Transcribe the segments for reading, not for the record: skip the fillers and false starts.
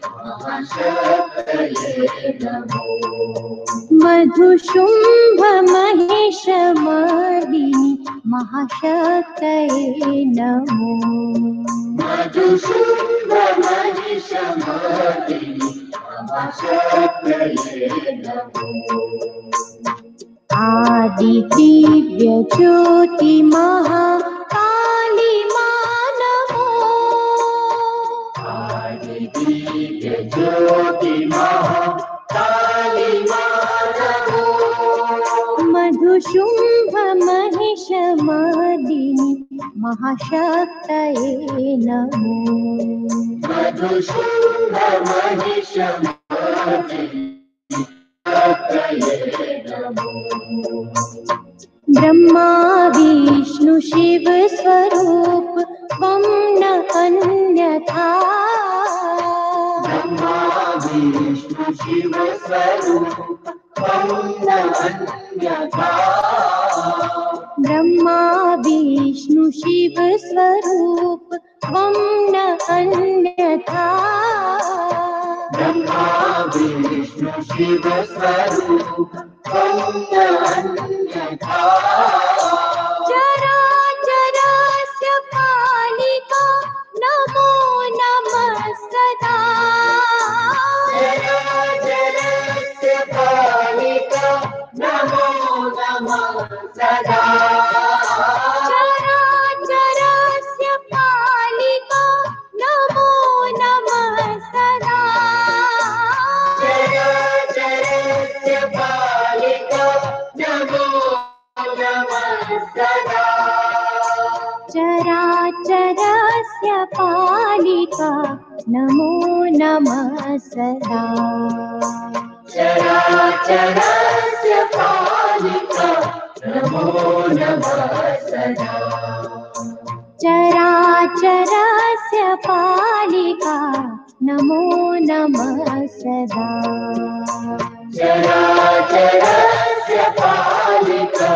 महाशक्तये नमो। मधुशुम्भ महिषमर्दिनि महाशक्तये नमो। मधुशुम्भ महिषमर्दिनि महाशक्तये नमो। आदिदिव्य ज्योति महाकाली मा नमो। आदिदिव्य ज्योति महाकाली मा नमो। मधुशुम्भ महिषमर्दिनि महाशक्तये नमो। मधुशुम्भ महिषमर्दिनि ब्रह्मा विष्णु शिव स्वरूप त्वं न अन्यथा। ब्रह्मा विष्णु शिव स्वरूप त्वं न अन्यथा। ब्रह्मा विष्णु शिव स्वरूप त्वं न अन्यथा। ब्रह्मा विष्णु शिव स्वरूप त्वं न अन्यथा। चराचरस्य पालिका नमो नमः सदा। चराचरस्य पालिका नमो नमः सदा। चराचरस्य पालिका नमो नमः सदा। चराचरस्य पालिका नमो नमः सदा। चराचरस्य पालिका नमो नमः सदा। चराचरस्य पालिका नमो नमः सदा। चराचरस्य पालिका नमो नमः सदा। चराचरस्य पालिका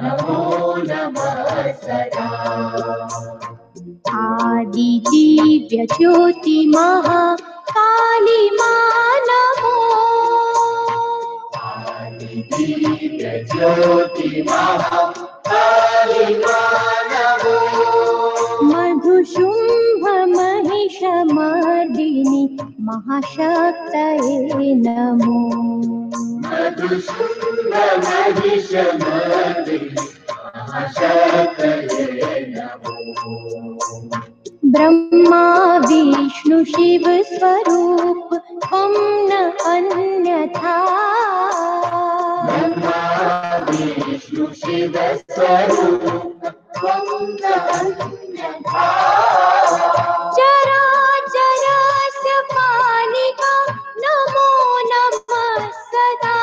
नमो नमः सदा। आदिदिव्य ज्योति महाकाली मा नमो। आदिदिव्य ज्योति महाकाली मा नमो। मधुशुम्भ महिषमर्दिनि महाशक्तये नमो। मधुशुम्भ महिषमर्दिनि महाशक्तये नमो। ब्रह्मा विष्णु शिव स्वरूप त्वं न अन्यथा। ब्रह्मा विष्णु शिव स्वरूप त्वं न अन्यथा। चराचरस्य पालिका नमो नमः सदा।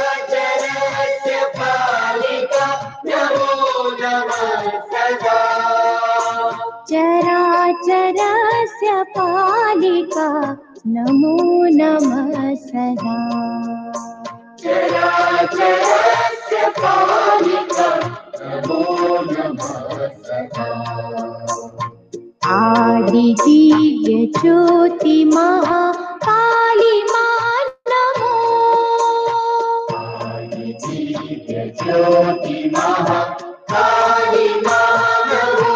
चराचरस्य पालिका नमो नमः सदा। चराचरस्य पालिका नमो नमः सदा। चराचरस्य पालिका नमो नमः सदा। आदिदिव्य ज्योति महाकाली मा नमो। आदिदिव्य ज्योति महाकाली मा नमो।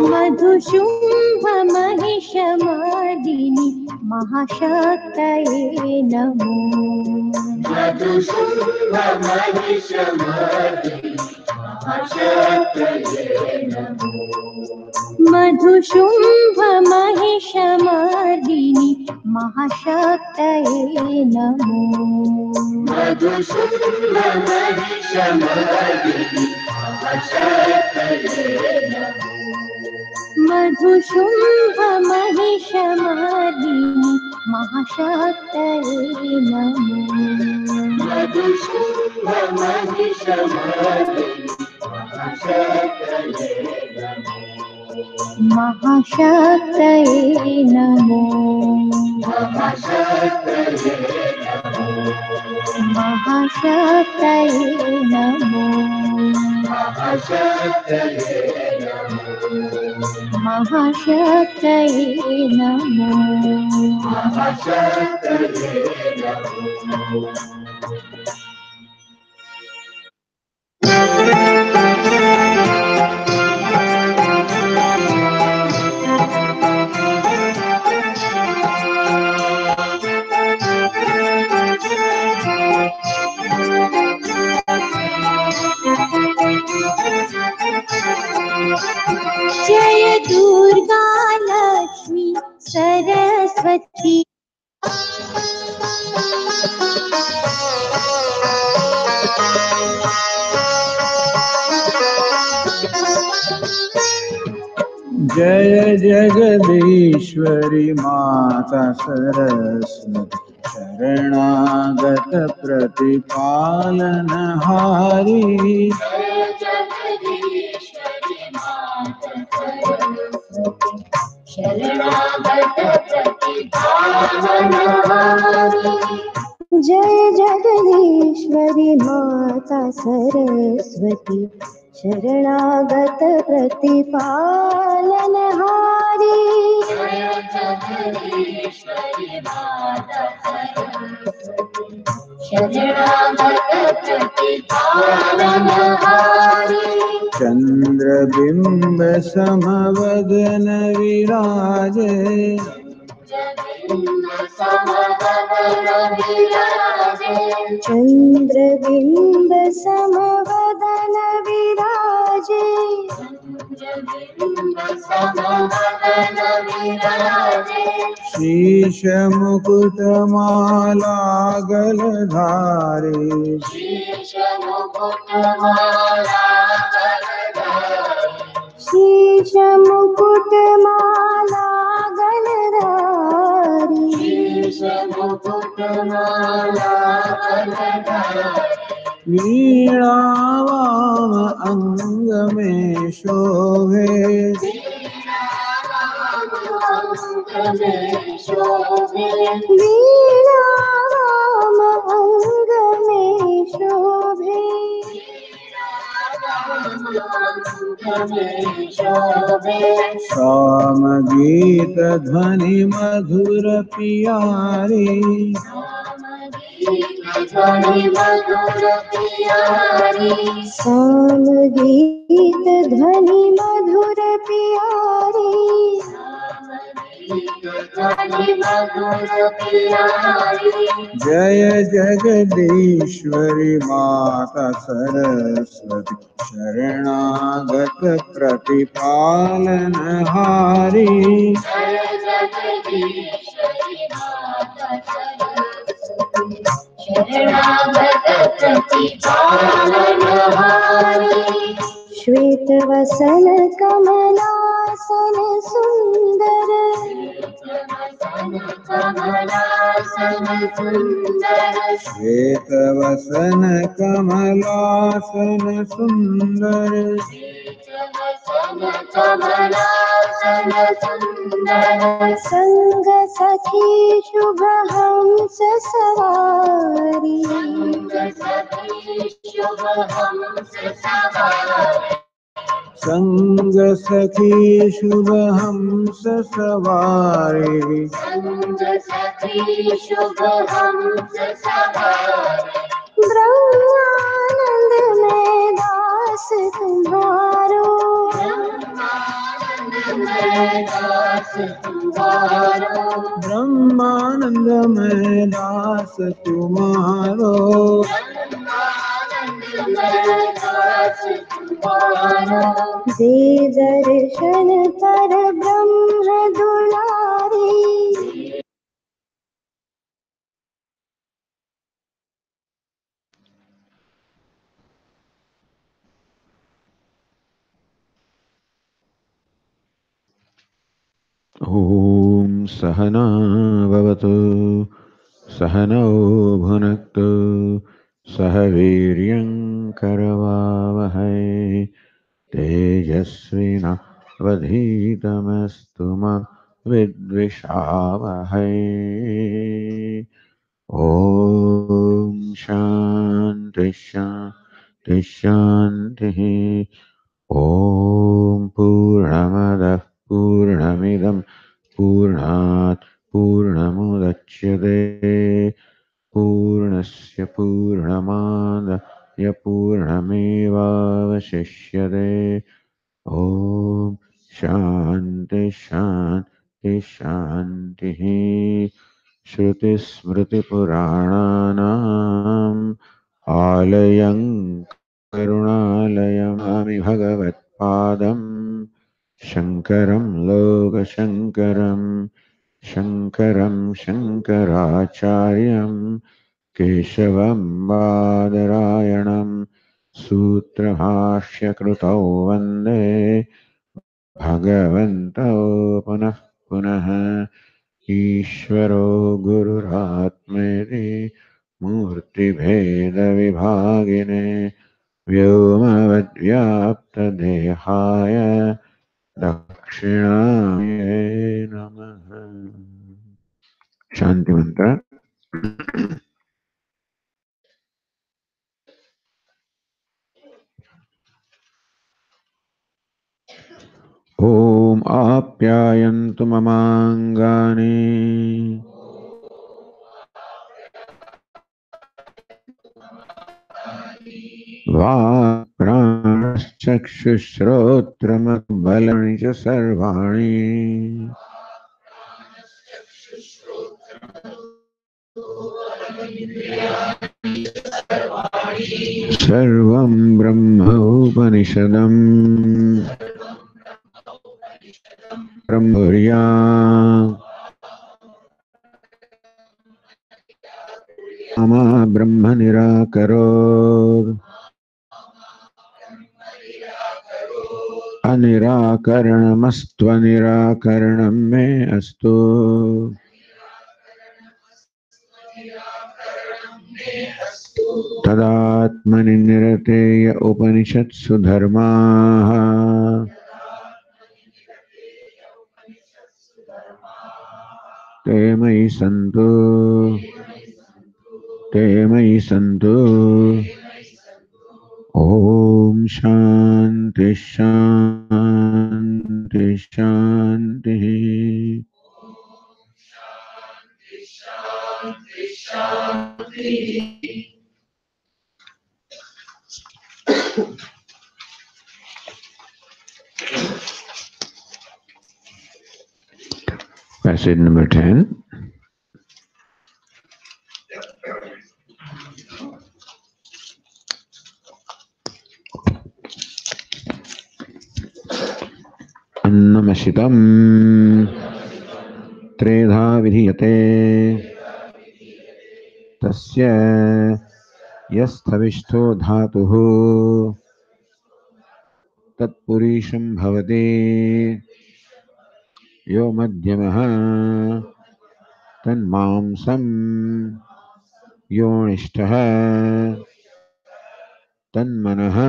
मधुशुम्भ महिषमर्दिनि महाशक्तये नमो। मधुशुम्भ महिषमर्दिनि महाशक्तये नमो। मधुशुम्भ महिषमर्दिनि महाशक्तये नमो। मधुशुम्भ महिषमर्दिनि महाशक्तये नमो। मधुशुम्भ महिषमर्दिनि महाशक्तये नमो। मधुशुम्भ महिषमर्दिनि महाशक्तये नमो। महाशक्तये नमो। महाशक्तये नमो। महाशक्तये नमो। महाशक्तये नमो। महाशक्तये नमो। महाशक्तये नमो। जय दुर्गा लक्ष्मी सरस्वती। जय जगदीश्वरी माता सरस्वती, शरणागत प्रतिपालन हारी। जय जगदीश्वरी माता सरस्वती, शरणागत प्रतिपालन हारी। जय जगदीश्वरी माता सरस्वती, शरणागत प्रतिपालनहारी। जय जगदीश्वरी माता सरस्वती, शरणागत प्रतिपालनहारी। चंद्रबिंब समवदन विराजे, चंद्रबिंब समवदन विराजे। शीश मुकुट माला गलधारी, शीश मुकुट माला गलधारी, शीश मुकुट माला गलधारी, शीश मुकुट माला गलधारी। वीणावाम अंग में शोभे, वीणावाम अंग में शोभे, वीणावाम अंग में शोभे, वीणावाम अंग में शोभे। साम गीत ध्वनि मधुर पियारी, ध्वनि मधुर पियारी, साम गीत ध्वनि मधुर पियारी, ध्वनि मधुर पियारी। जय जगदीश्वरी माता सरस्वती, शरणागत प्रतिपालन हारी। जय जगदीश्वरी माता सरस्वती, शरणागत प्रतिपालनहारी। श्वेत वसन कमलासन सुंदर, कमलासन सुंदर, श्वेत वसन कमलासन सुंदर, कमलासन सुंदर। संग सखी शुभ हंस सवारी, संग सखी शुभ हंस सवारी, संग सखी शुभ हंस सवारी, संग सखी शुभ हंस सवारी। ब्रह्मानंद में दास तुम्हारो, ब्रह्मानंद में दास तुम्हारो, ब्रह्मानंद में दास तुम्हारो, ब्रह्मानंद में दास तुम्हारो। दे दर्शन पर ब्रह्म दुलारी। ॐ सहना भवतु सहनौ भुनक्तु सह वीर्यं करवावहै तेजस्विनावधीतमस्तु मा विद्विषावहै। ॐ शान्ति शान्ति शान्तिः। Om Purnamada Purnamidam Purnat Purnamudachyate Purnasya Purnamada Yapurnameva Vashishyate Om Shanti Shanti Shanti Shruti Smriti Purananam Alayam Karunalayam Ami Bhagavatpadam Shankaram Loka Shankaram Shankaram Shankaracharyam Keshavam Badarayanam Sutrahashya Krutau Vande Bhagavantau Punah Punah Ishvaro Gururatmeti Murti Bheda Vibhagine Vyomavadvyapta Dehaya Dakshinamye Namaha. Shanti Mantra. Om Apyayantu Mamangani Vapranashchakshushrotramabalaनि Ch Sarvani Sarvam Brahma Upanishadam Brahmurya Ama Brahma Nirakaro Anirakaranamastva Nirakaranam Me Astu Tadatmani Nirateya Upanishatsu Dharmaha Te Mai Santu Te Mai Santu Om Shanti Shanti Shanti. Passage number 10. Annamasitam Tredha Vidhiyate Tasya Yasthavishto Dhatuhu Tatpurisham Bhavati Yo Madhyamaha Tanmamsam Yonishtaha Tanmanaha.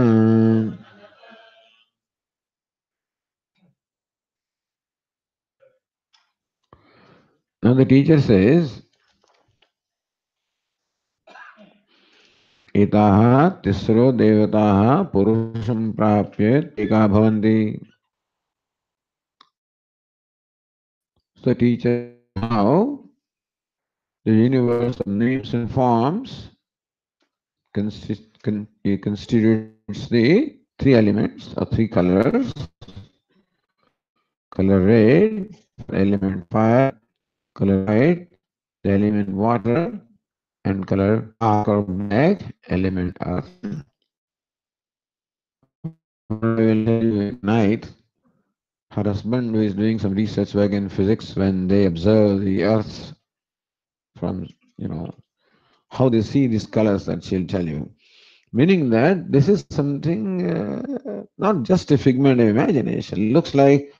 Now the teacher says, Itaha tisro devataha purusham prapya tika bhavanti. So the teacher says how the universe of names and forms constitutes the three elements or three colors. Color red, element fire, color white, the element water, and color dark or black, element earth. I will tell you at night, her husband who is doing some research work in physics, when they observe the earth from, how they see these colors, that she'll tell you. Meaning that this is something not just a figment of imagination. Looks like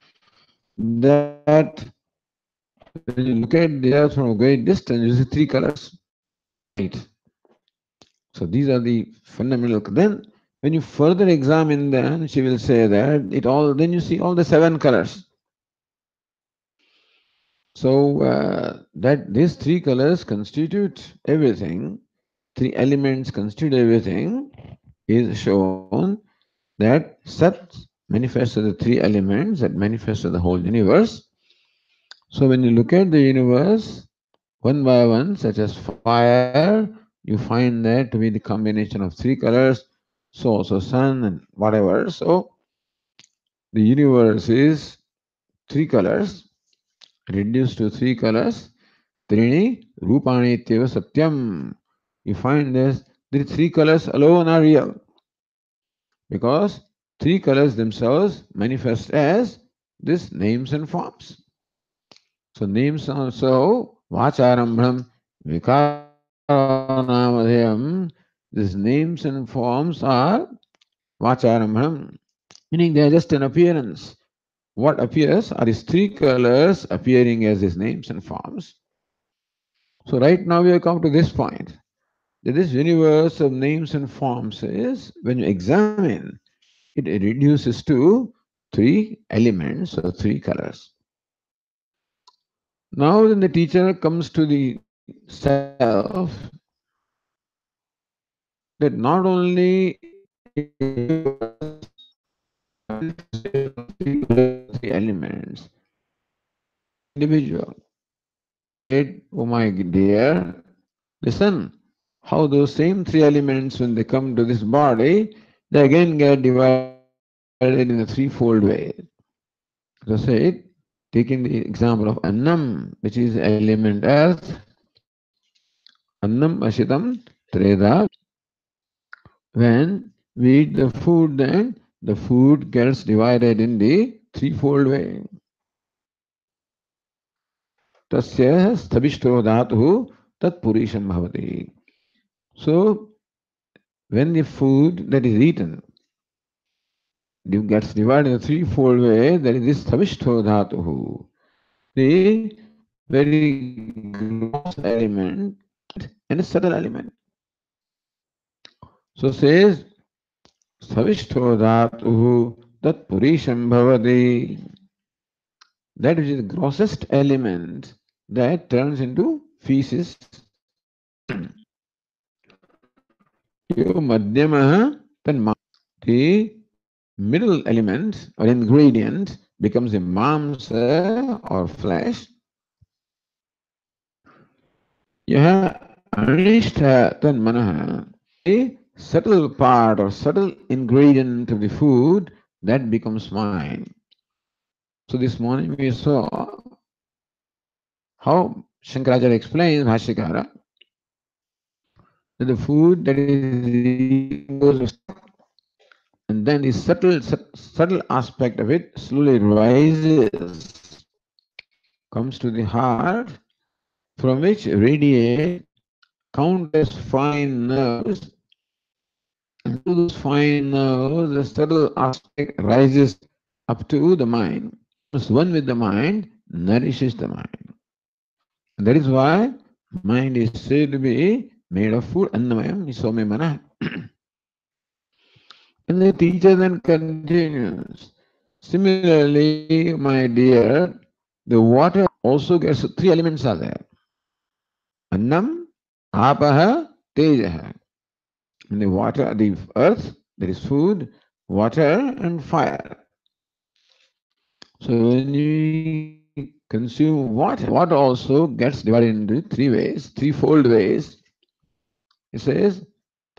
that when you look at the earth from a great distance, you see three colors. Right. So these are the fundamental. Then when you further examine them, she will say that then you see all the seven colors. So that these three colors constitute everything, three elements constitute everything, is shown that Sat, manifest as the three elements that manifest as the whole universe. So when you look at the universe one by one, such as fire, you find that to be the combination of three colors, so also sun and whatever. So the universe is three colors, reduced to three colors. Trini Rupani Teva Satyam. You find this, the three colors alone are real because three colors themselves manifest as these names and forms. So names also Vacharambham, Vikaramadhyam. These names and forms are Vacharambham, meaning they are just an appearance. What appears are these three colors appearing as these names and forms. So right now we have come to this point that this universe of names and forms is, when you examine, it reduces to three elements or three colors. Now then the teacher comes to the self that not only is the universe manifestation of three colors, three elements, individual. Said, oh my dear, listen, how those same three elements, when they come to this body, they again get divided in a threefold way. So said, taking the example of Annam, which is element earth, Annam Ashitam Treda. When we eat the food, then the food gets divided in the threefold way. Tasya stabishto dhatuhu tat purisham bhavati. So when the food that is eaten gets divided in a threefold way, there is this stabishto dhatuhu, the very gross element and a subtle element. So says Savishto dhatuhu tat purisham bhavati. That which is the grossest element that turns into feces. Yo madhyamaha tan the middle element or ingredient becomes a mamsa or flesh. Yaha anishtha tan manaha. The subtle part or subtle ingredient of the food that becomes mind. So this morning we saw how Shankaracharya explains Bhashyakara that the food that is eaten goes to stomach, and then the subtle aspect of it slowly rises, comes to the heart, from which radiate countless fine nerves, and through those fine nerves, the subtle aspect rises up to the mind. Becomes one with the mind, nourishes the mind. And that is why mind is said to be made of food, annamayam, isome mana. And the teacher then continues. Similarly, my dear, the water also gets three elements are there. Annam, apaha, tejaha. In the water, the earth, there is food, water, and fire. So when we consume water, water also gets divided into three ways, threefold ways. It says,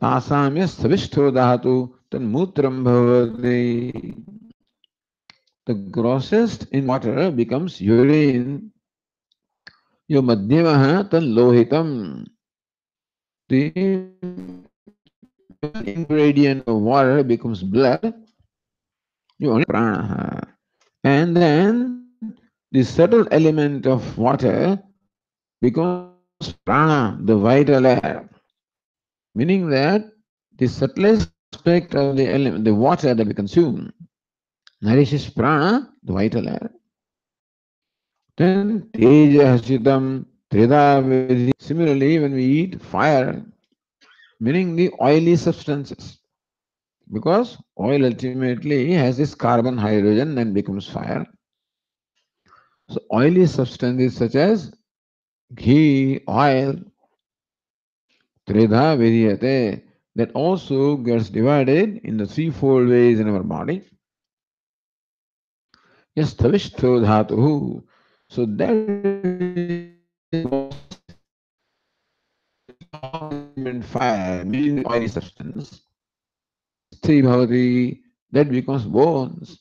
Tasamya savishto dhatu tan mutram bhavati. The grossest in water becomes urine. Yo madhyamaha tan lohitam. The middle ingredient of water becomes blood. You only prana. And then the subtle element of water becomes prana, the vital air. Meaning that the subtlest aspect of the element, the water that we consume, nourishes prana, the vital air. Then teja hasitam trida vidhi. Similarly, when we eat fire, meaning the oily substances, because oil ultimately has this carbon hydrogen and becomes fire. So oily substances such as ghee, oil, trida vidhyate, that also gets divided in the threefold ways in our body. Yes, tavishto dhatu. So that is the gross aspect of the element fire, meaning the oily substance. Asthi bhavati, that becomes bones.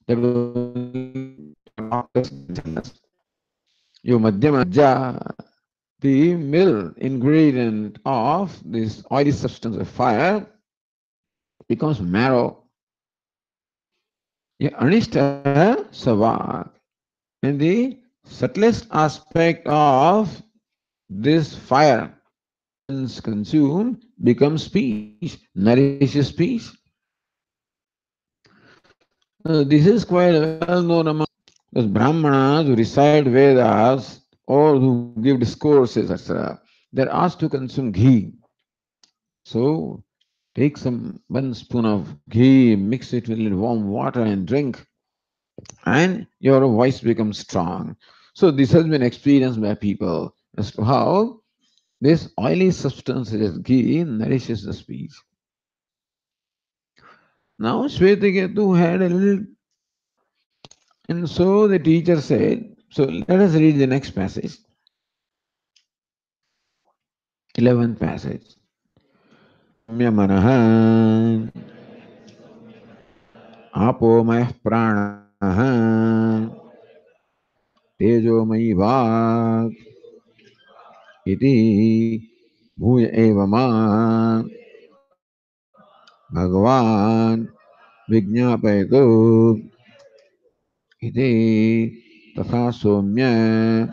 That was only doctors can tell us. Yo madhyama majja, the middle ingredient of this oily substance of fire becomes marrow. Yeah, anishta savak. And the subtlest aspect of this fire consume becomes speech, nourishes speech. This is quite well known among those Brahmanas who recite Vedas or who give discourses, etc. They're asked to consume ghee. So take some 1 spoon of ghee, mix it with a little warm water and drink, and your voice becomes strong. So this has been experienced by people as to how this oily substance, such as ghee, nourishes the speech. Now Shvetaketu had a little, and so the teacher said, so let us read the next passage, 11th passage. Soumya manaha apo mayah pranaha tejo mayi vak iti bhuya eva ma bhagavan vignapayatu iti tatha soumya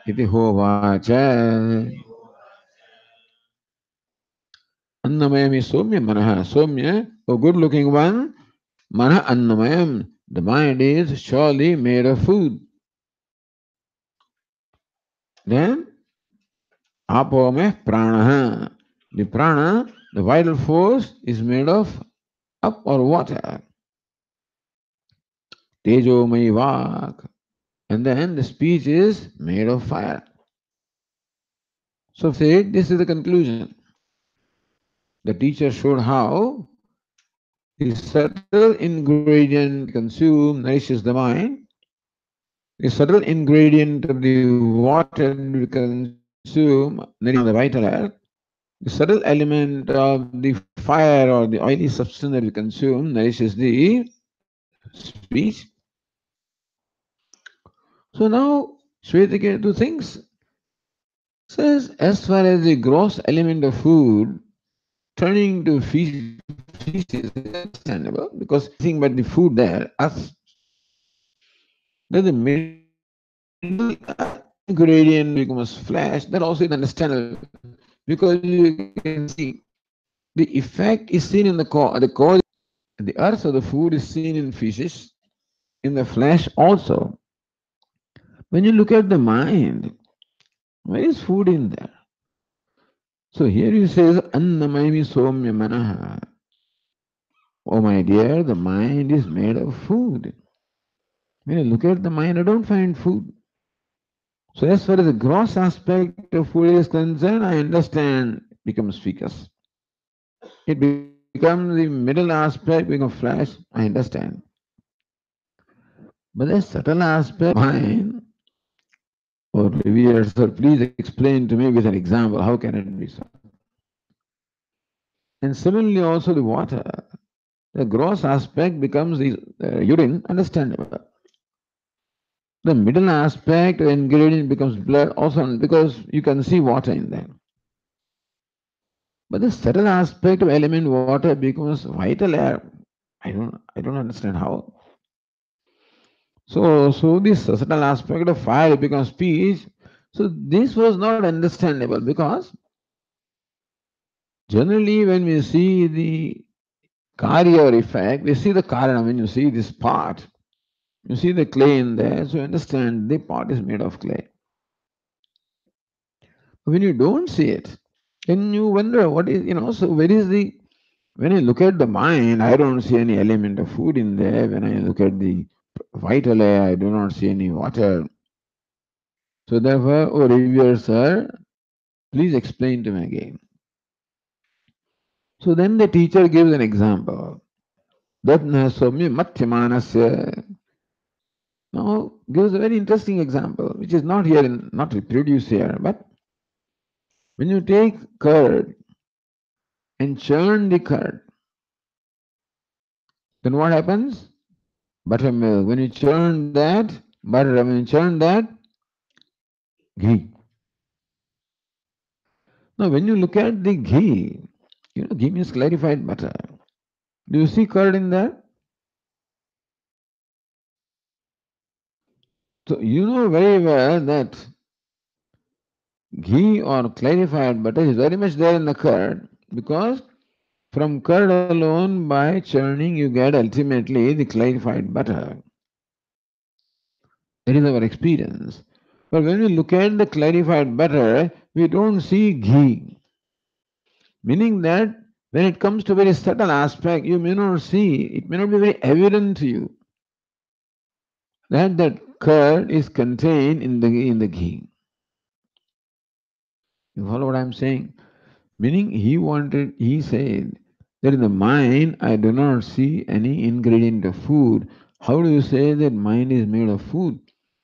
iti hovacha. Annamayam is Somya Manaha. Somya, a good looking one. Mana Annamayam. The mind is surely made of food. Then Apome Pranaha. The prana, the vital force, is made of up or water. Tejo Mai Vak. And then the speech is made of fire. So said, this is the conclusion. The teacher showed how the subtle ingredient consume nourishes the mind. The subtle ingredient of the water we consume nourishes the vital air. The subtle element of the fire or the oily substance that we consume nourishes the speech. So now Shvetaketu thinks, says, as far as the gross element of food turning to feces is understandable because nothing but the food there, us, then the middle ingredient becomes flesh, that also is understandable because you can see the effect is seen in the cause. The earth or the food is seen in fishes, in the flesh also. When you look at the mind, where is food in there? So here he says, Annamayami somya manaha. Oh my dear, the mind is made of food. When I look at the mind, I don't find food. So as far as the gross aspect of food is concerned, I understand becomes ficus. It becomes the middle aspect, becomes flesh, I understand. But the subtle aspect of mind, or revered sir, please explain to me with an example, how can it be so? And similarly also the water, the gross aspect becomes the urine, understandable. The middle aspect, the ingredient becomes blood, also because you can see water in there. But the subtle aspect of element water becomes vital air. I don't understand how. So this subtle aspect of fire becomes speech. So this was not understandable because generally when we see the karya or effect, we see the karana. When you see this part, you see the clay in there, so you understand the pot is made of clay. When you don't see it, then you wonder what is, so where is the, when I look at the mind, I don't see any element of food in there. When I look at the vital air, I do not see any water. So therefore, oh reviewer sir, please explain to me again. So then the teacher gives an example. Datna somya matyamanasya. Now gives a very interesting example, which is not here, not reproduced here, but when you take curd and churn the curd, then what happens? Buttermilk. When you churn that, butter. When you churn that, ghee. Now, when you look at the ghee, ghee means clarified butter. Do you see curd in there? So, you know very well that ghee or clarified butter is very much there in the curd because from curd alone, by churning, you get ultimately the clarified butter. That is our experience. But when we look at the clarified butter, we don't see ghee. Meaning that when it comes to very subtle aspect, you may not see, it may not be very evident to you that that curd is contained in the ghee. You follow what I'm saying? Meaning he said that in the mind I do not see any ingredient of food. How do you say that mind is made of food?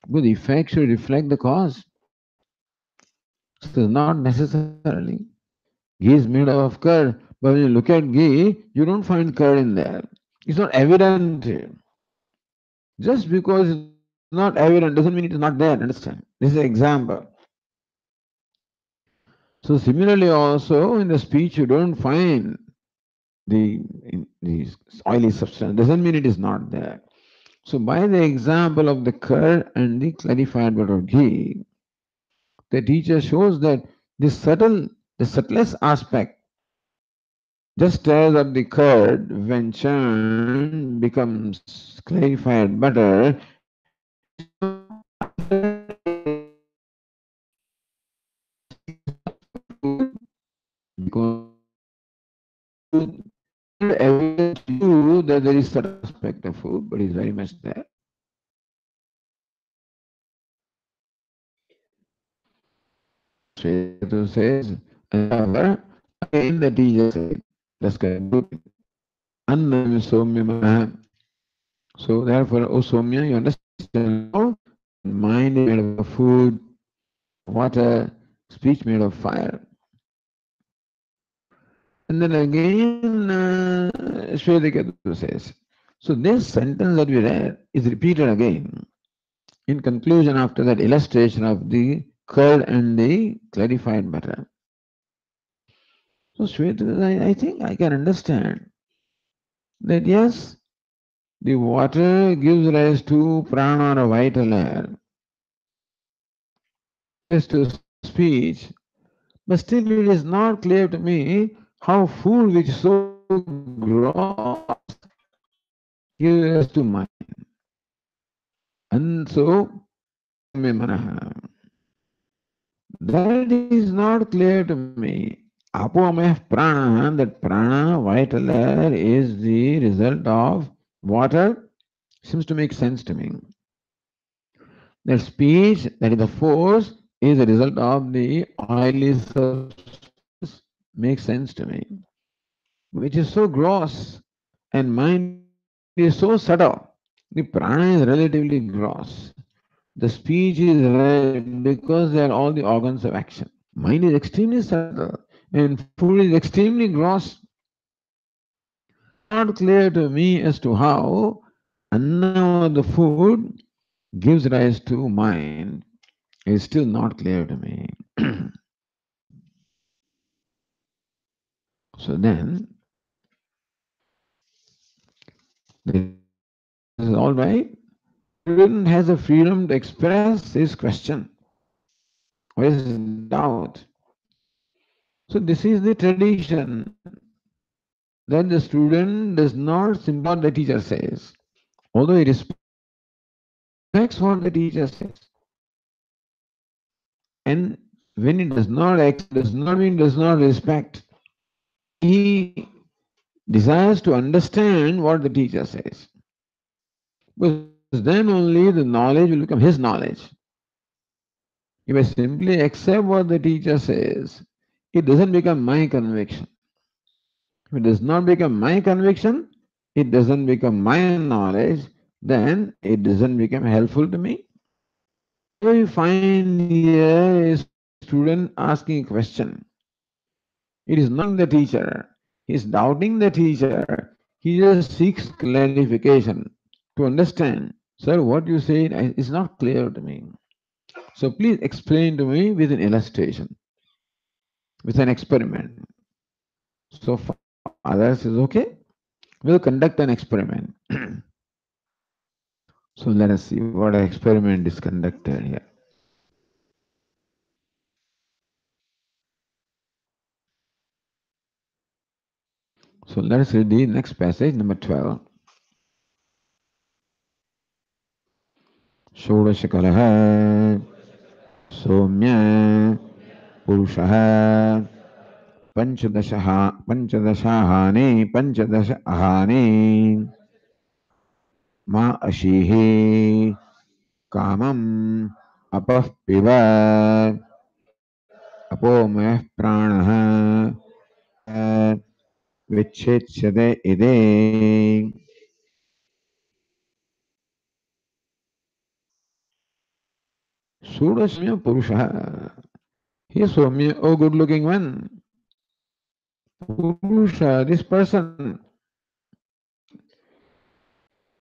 Because the effect should reflect the cause. So not necessarily. Ghee is made of curd, but when you look at ghee, you don't find curd in there. It's not evident. Just because it's not evident doesn't mean it is not there, understand? This is an example. So similarly also in the speech you don't find the oily substance, doesn't mean it is not there. So by the example of the curd and the clarified butter ghee, the teacher shows that the subtlest aspect, just as of the curd when churned becomes clarified butter, it is so other food because you evident to you that there is certain aspect of food, but it's very much there. Shreya says, and therefore, again the teacher said, let's conclude. Annam somya manah. So therefore, O Somya, you understand now that mind is made of food, water, speech made of fire. And then again, Shvedakatu says, so this sentence that we read is repeated again in conclusion after that illustration of the curd and the clarified butter. So Shweta, I think I can understand that yes, the water gives rise to prana or vital air, gives to speech, but still it is not clear to me how food which is so gross gives rise to mind. And so, that is not clear to me. Apomaya prana, that prana, vital air, is the result of water, seems to make sense to me. That speech, that is the force, is a result of the oily substance, makes sense to me. Which is so gross, and mind is so subtle. The prana is relatively gross. The speech is relatively because they are all the organs of action. Mind is extremely subtle, and food is extremely gross. So it is not clear to me as to how anna or the food gives rise to mind. It is still not clear to me. So then the teacher says, all right, student has the freedom to express his question or his doubt. So this is the tradition that the student does not simply what the teacher says, although he respects what the teacher says. And when he does not accept, does not mean does not respect. He desires to understand what the teacher says. Because then only the knowledge will become his knowledge. If I simply accept what the teacher says, it doesn't become my conviction. If it does not become my conviction, it doesn't become my knowledge, then it doesn't become helpful to me. So you find here a student asking a question. It is not the teacher. He is doubting the teacher. He just seeks clarification to understand. Sir, what you said is not clear to me. So please explain to me with an illustration, with an experiment. So father says, okay, we'll conduct an experiment. So let us see what experiment is conducted here. So let us read the next passage, number 12. षोडशकलः सौम्य पुरुषः पञ्चदशाहाने पञ्चदश आहाने मा अशीः कामम् अपः पिब अपोमयः प्राणः विच्छेत्स्यते इति Sudasmya Purusha. He is Soumya, oh good looking one. Purusha, this person,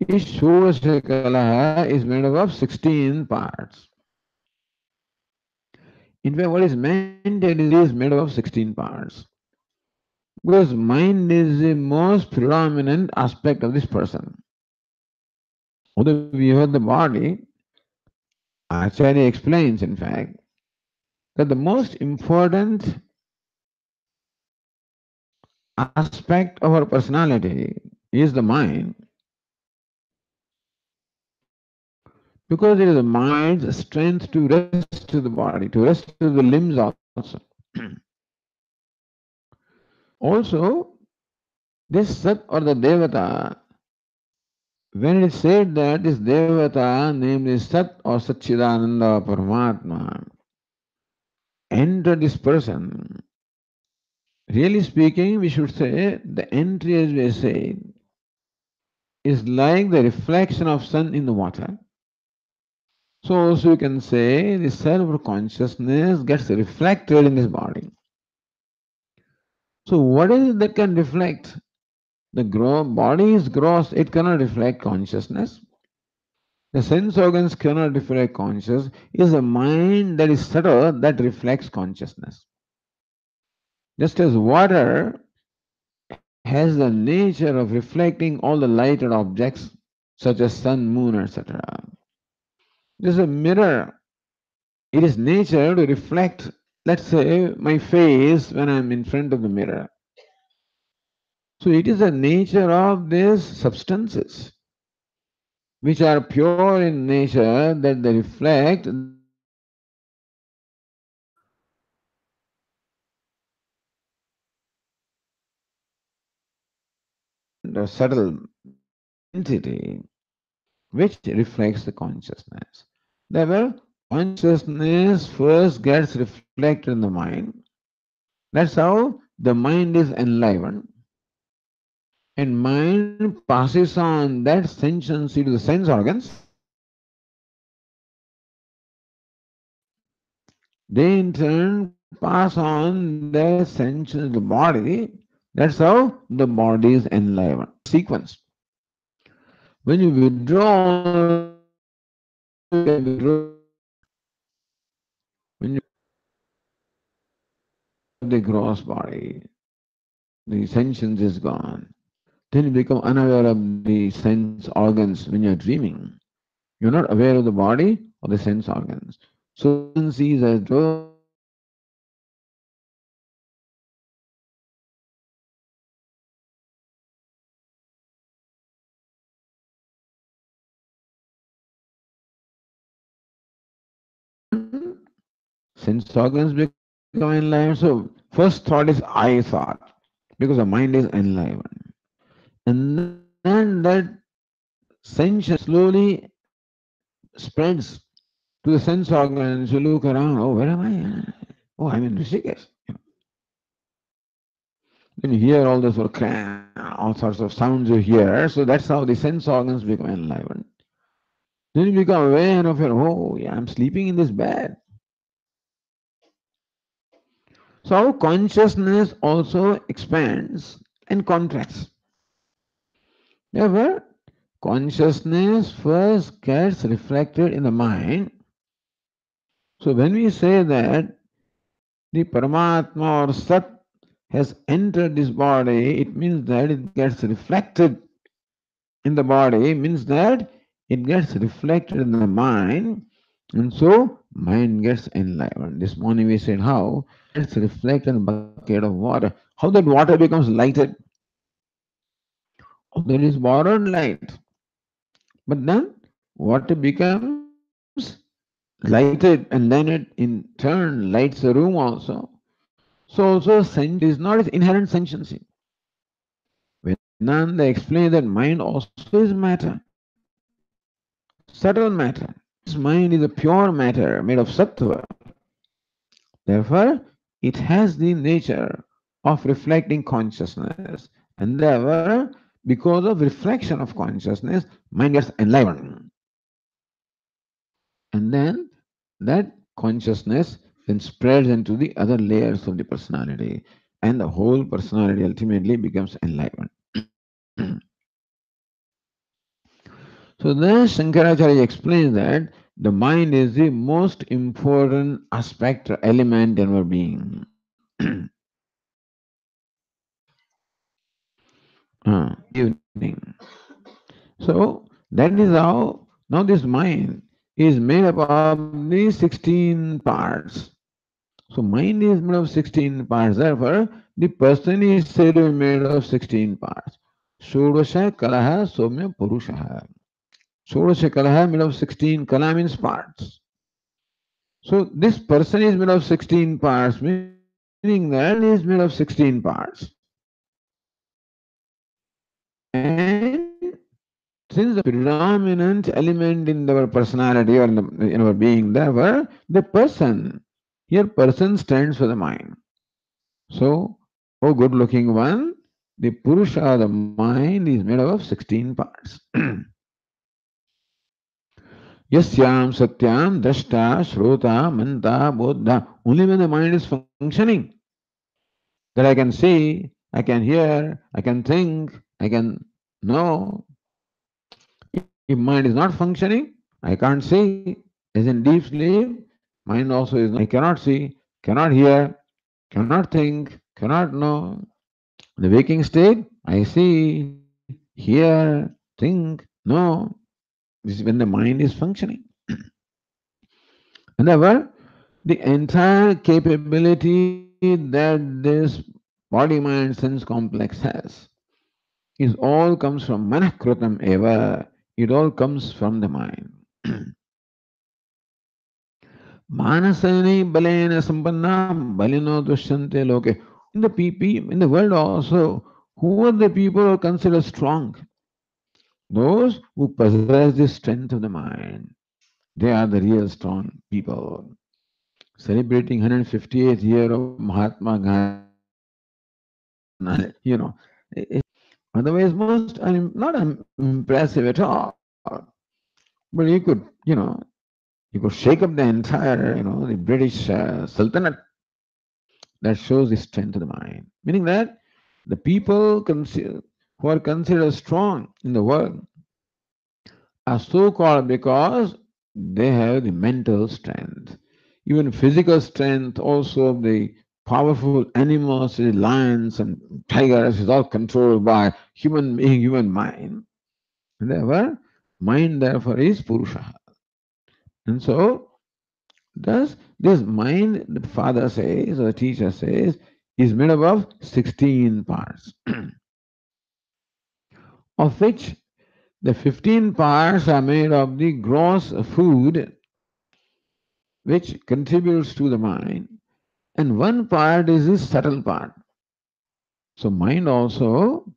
his Sudasakala is made up of 16 parts. In fact, what is meant here is he is made up of 16 parts. Because mind is the most predominant aspect of this person. Although we have the body, Acharya explains, in fact, that the most important aspect of our personality is the mind, because it is the mind's strength to rest to the body, to rest to the limbs also. Also, this Sat or the Devata, when it is said that this Devata, namely Sat or Satchidananda Paramatma, enter this person, really speaking, we should say the entry, as we say, is like the reflection of sun in the water. So also you can say the self-consciousness gets reflected in this body. So what is it that can reflect? The body is gross, it cannot reflect consciousness. The sense organs cannot reflect consciousness. It is the mind that is subtle that reflects consciousness. Just as water has the nature of reflecting all the lighted objects such as sun, moon, etc. It is a mirror. It is nature to reflect, let's say, my face when I am in front of the mirror. So it is the nature of these substances which are pure in nature that they reflect the subtle entity which reflects the consciousness. Therefore, consciousness first gets reflected in the mind. That's how the mind is enlivened. And mind passes on that sentiency to the sense organs. They in turn pass on their sentience to the body. That's how the body is enlivened. Sequence. When you withdraw, when you the gross body, the sentience is gone. Then you become unaware of the sense organs when you're dreaming. You're not aware of the body or the sense organs. So one sees as though sense organs become enlivened. So first thought is I thought, because the mind is enlivened. And then that sensation slowly spreads to the sense organs. You look around, oh, where am I? Oh, I'm in Rishikesh. Then you hear all those all sorts of sounds you hear. So that's how the sense organs become enlivened. Then you become aware of your, oh, yeah, I'm sleeping in this bed. So our consciousness also expands and contracts. Therefore, consciousness first gets reflected in the mind. So when we say that the Paramatma or Sat has entered this body, it means that it gets reflected in the body, means that it gets reflected in the mind, and so mind gets enlivened. This morning we said how gets reflected in a bucket of water, how that water becomes lighted, although it is borrowed light, but then water becomes lighted and then it in turn lights the room also. So also it is not its inherent sentiency. Vedanta explains that mind also is matter, subtle matter. This mind is a pure matter made of sattva. Therefore, it has the nature of reflecting consciousness. And therefore, because of reflection of consciousness, mind gets enlivened. And then that consciousness then spreads into the other layers of the personality. And the whole personality ultimately becomes enlivened. So then Shankaracharya explains that the mind is the most important aspect or element in our being. Evening. So that is how now this mind is made up of the 16 parts. So mind is made of 16 parts. Therefore, the person is said to be made of 16 parts. Shodasha Kalaha Somya Purushaha. Shodasha Kalaha made of 16. Kala means parts. So this person is made of 16 parts, meaning that he is made of 16 parts. And since the predominant element in our personality or in our being, therefore, the person, here person stands for the mind. So, oh good looking one, the Purusha, the mind, is made up of 16 parts. Yasyam Satyam Drashta Shrota Manta Bodha. Only when the mind is functioning, that I can see, I can hear, I can think, I can know. If mind is not functioning, I can't see. As in deep sleep, mind also is not. I cannot see, cannot hear, cannot think, cannot know. The waking state, I see, hear, think, know. This is when the mind is functioning. And therefore, the entire capability that this body mind sense complex has is all comes from manakrutam eva. It all comes from the mind. Manasani balena sampanna balino dushyante loke. In the world also, who are the people who are considered strong? Those who possess the strength of the mind. They are the real strong people. Celebrating 158th year of Mahatma Gandhi, otherwise most not impressive at all. But you could shake up the entire, the British Sultanate. That shows the strength of the mind. Meaning that the people who are considered strong in the world are so called because they have the mental strength. Even physical strength also of the powerful animals, the lions and tigers, is all controlled by human being, human mind. And therefore, mind therefore is Purusha. And so, thus, this mind, the father says, or the teacher says, is made up of 16 parts, of which the 15 parts are made of the gross food which contributes to the mind, and one part is the subtle part. So, mind also,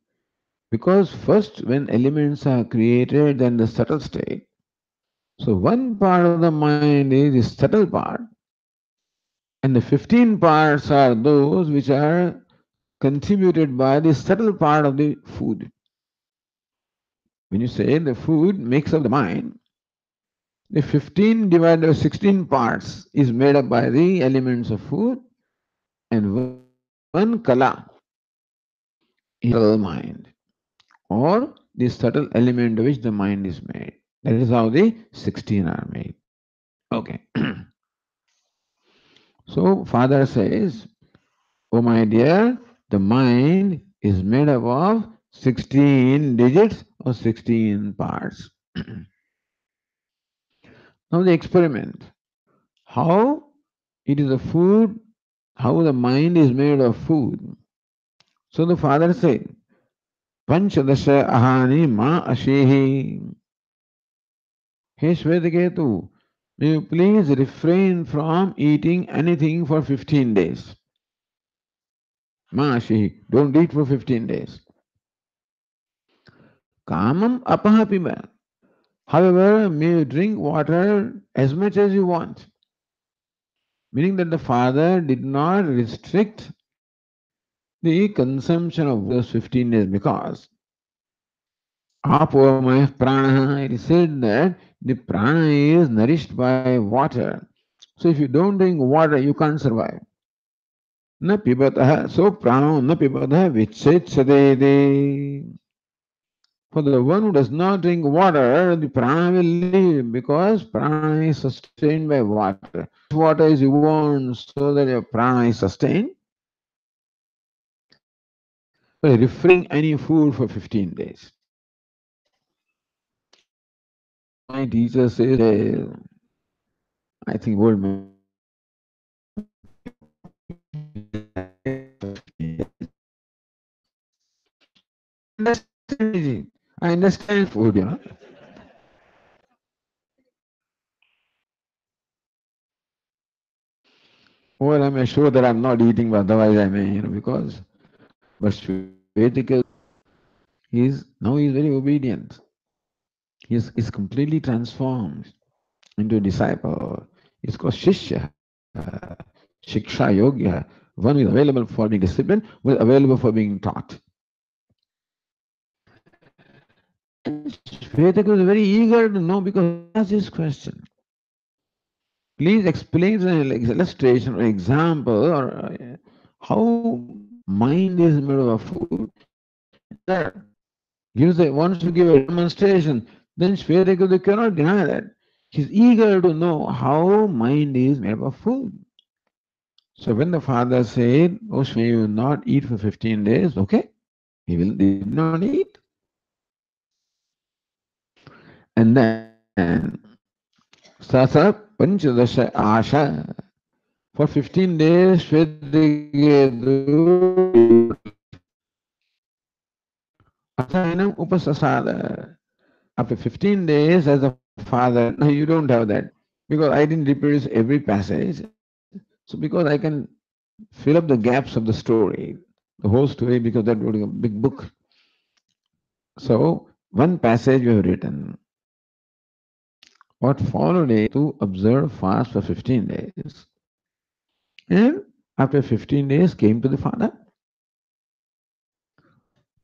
because first when elements are created, then the subtle state. So, one part of the mind is the subtle part, and the 15 parts are those which are contributed by the subtle part of the food. When you say the food makes up the mind, The 15 divided by 16 parts is made up by the elements of food, and one kala is the subtle mind, or the subtle element of which the mind is made. That is how the 16 are made. Okay. So Father says, oh my dear, the mind is made up of 16 digits or 16 parts. Now the experiment. How it is a food, how the mind is made of food. So the father said, Panchadasha ahani ma ashehi. Hey Shvetaketu, may you please refrain from eating anything for 15 days. Ma ashehi, don't eat for 15 days. Kamam apahapiba. However, may you drink water as much as you want. Meaning that the father did not restrict the consumption of those 15 days because apomaya prana, it is said that the prana is nourished by water. So if you don't drink water, you can't survive. Na pibataha, so prano na pibataha vichetsade. For the one who does not drink water, the prana will leave because prana is sustained by water. How much water is you want so that your prana is sustained? So refraining any food for 15 days. So my teacher says, I think old man, I understand food, you know. Well, I'm sure that I'm not eating, but otherwise I may, because. But Shvetika he's very obedient. He's completely transformed into a disciple. He's called Shishya, Shiksha Yogya, one who is available for being disciplined, who is available for being taught. And Shvetak was very eager to know because he asked this question. Please explain an illustration or example or how mind is made of food. That wants to give a demonstration. Then Shvetak cannot deny that. He's eager to know how mind is made of food. So when the father said, oh Shve, you will not eat for 15 days, okay, he did not eat. And then Sasa Panchadasha Asha. For 15 days, Shvedaketu Athainam Upasasada. After 15 days, as a father, no, you don't have that. Because I didn't reproduce every passage. So because I can fill up the gaps of the story, the whole story, because that would be a big book. So one passage we have written. What followed is to observe fast for 15 days. And after 15 days came to the father.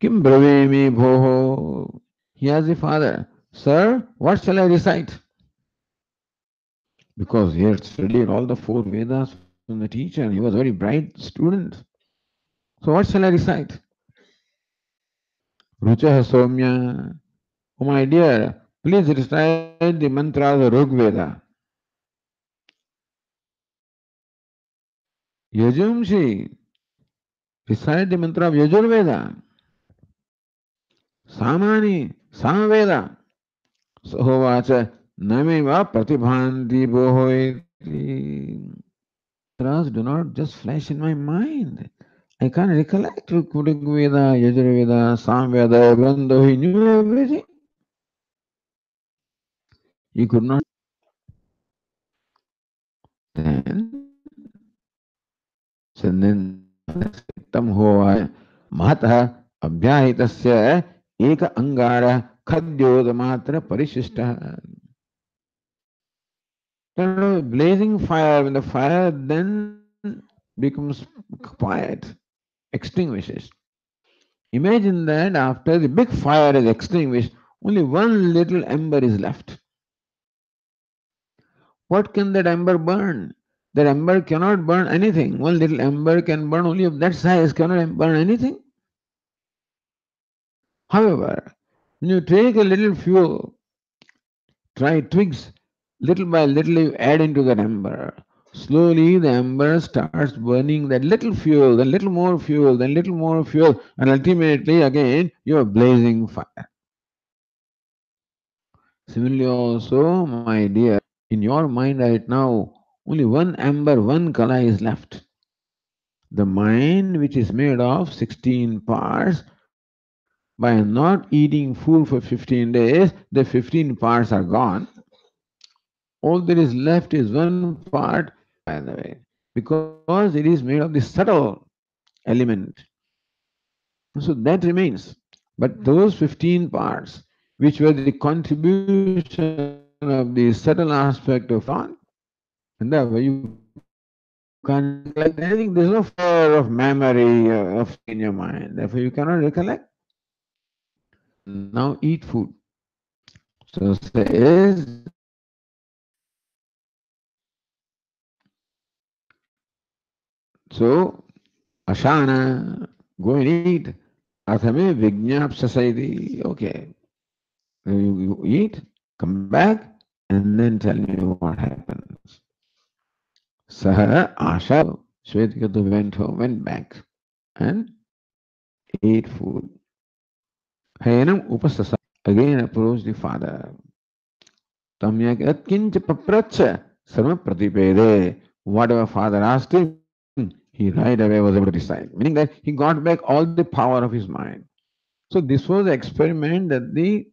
Kim bravemi bhoho. He asked the father, Sir, what shall I recite? Because he had studied all the four Vedas from the teacher and he was a very bright student. So what shall I recite? Rucha Somya. Oh my dear, please recite the mantra of the Rig Veda. Yajumshi, recite the mantra of Yajurveda. Samani, Samaveda. Sohovacha, Namiva Pratibhanti Bohoiti. Mantras do not just flash in my mind. I can't recollect Rigveda, Yajurveda, Samveda, even though he knew everything. He could not. Then, तम होवा महतः अभ्याहितस्य एक अंगार खद्योत मात्र परिशिष्टः. Blazing fire, when the fire then becomes quiet, extinguishes. Imagine that after the big fire is extinguished, only one little ember is left. What can that ember burn? That ember cannot burn anything. One little ember can burn only of that size, cannot burn anything. However, when you take a little fuel, try twigs, little by little you add into that ember. Slowly the ember starts burning that little fuel, then little more fuel, then little more fuel, and ultimately again you are blazing fire. Similarly also, my dear, in your mind right now, only one ember, one kala is left. The mind, which is made of 16 parts, by not eating food for 15 days, the 15 parts are gone. All there is left is one part, by the way, because it is made of the subtle element. So that remains. But those 15 parts, which were the contribution of the subtle aspect of food, are gone. And therefore, you can't recollect anything. There's no fire of memory of thing in your mind. Therefore, you cannot recollect. Now eat food. So says, so Ashana, go and eat. Athame Vignapsasayati. Okay. You eat, come back, and then tell me what happens. Saha Asha, Shvetakatu went home, went back, and ate food. Hayanam Upasasa again approached the father. Tamyak Atkincha Papracha Sarma Pratipede. Whatever father asked him, he right away was able to decide. Meaning that he got back all the power of his mind. So this was the experiment that the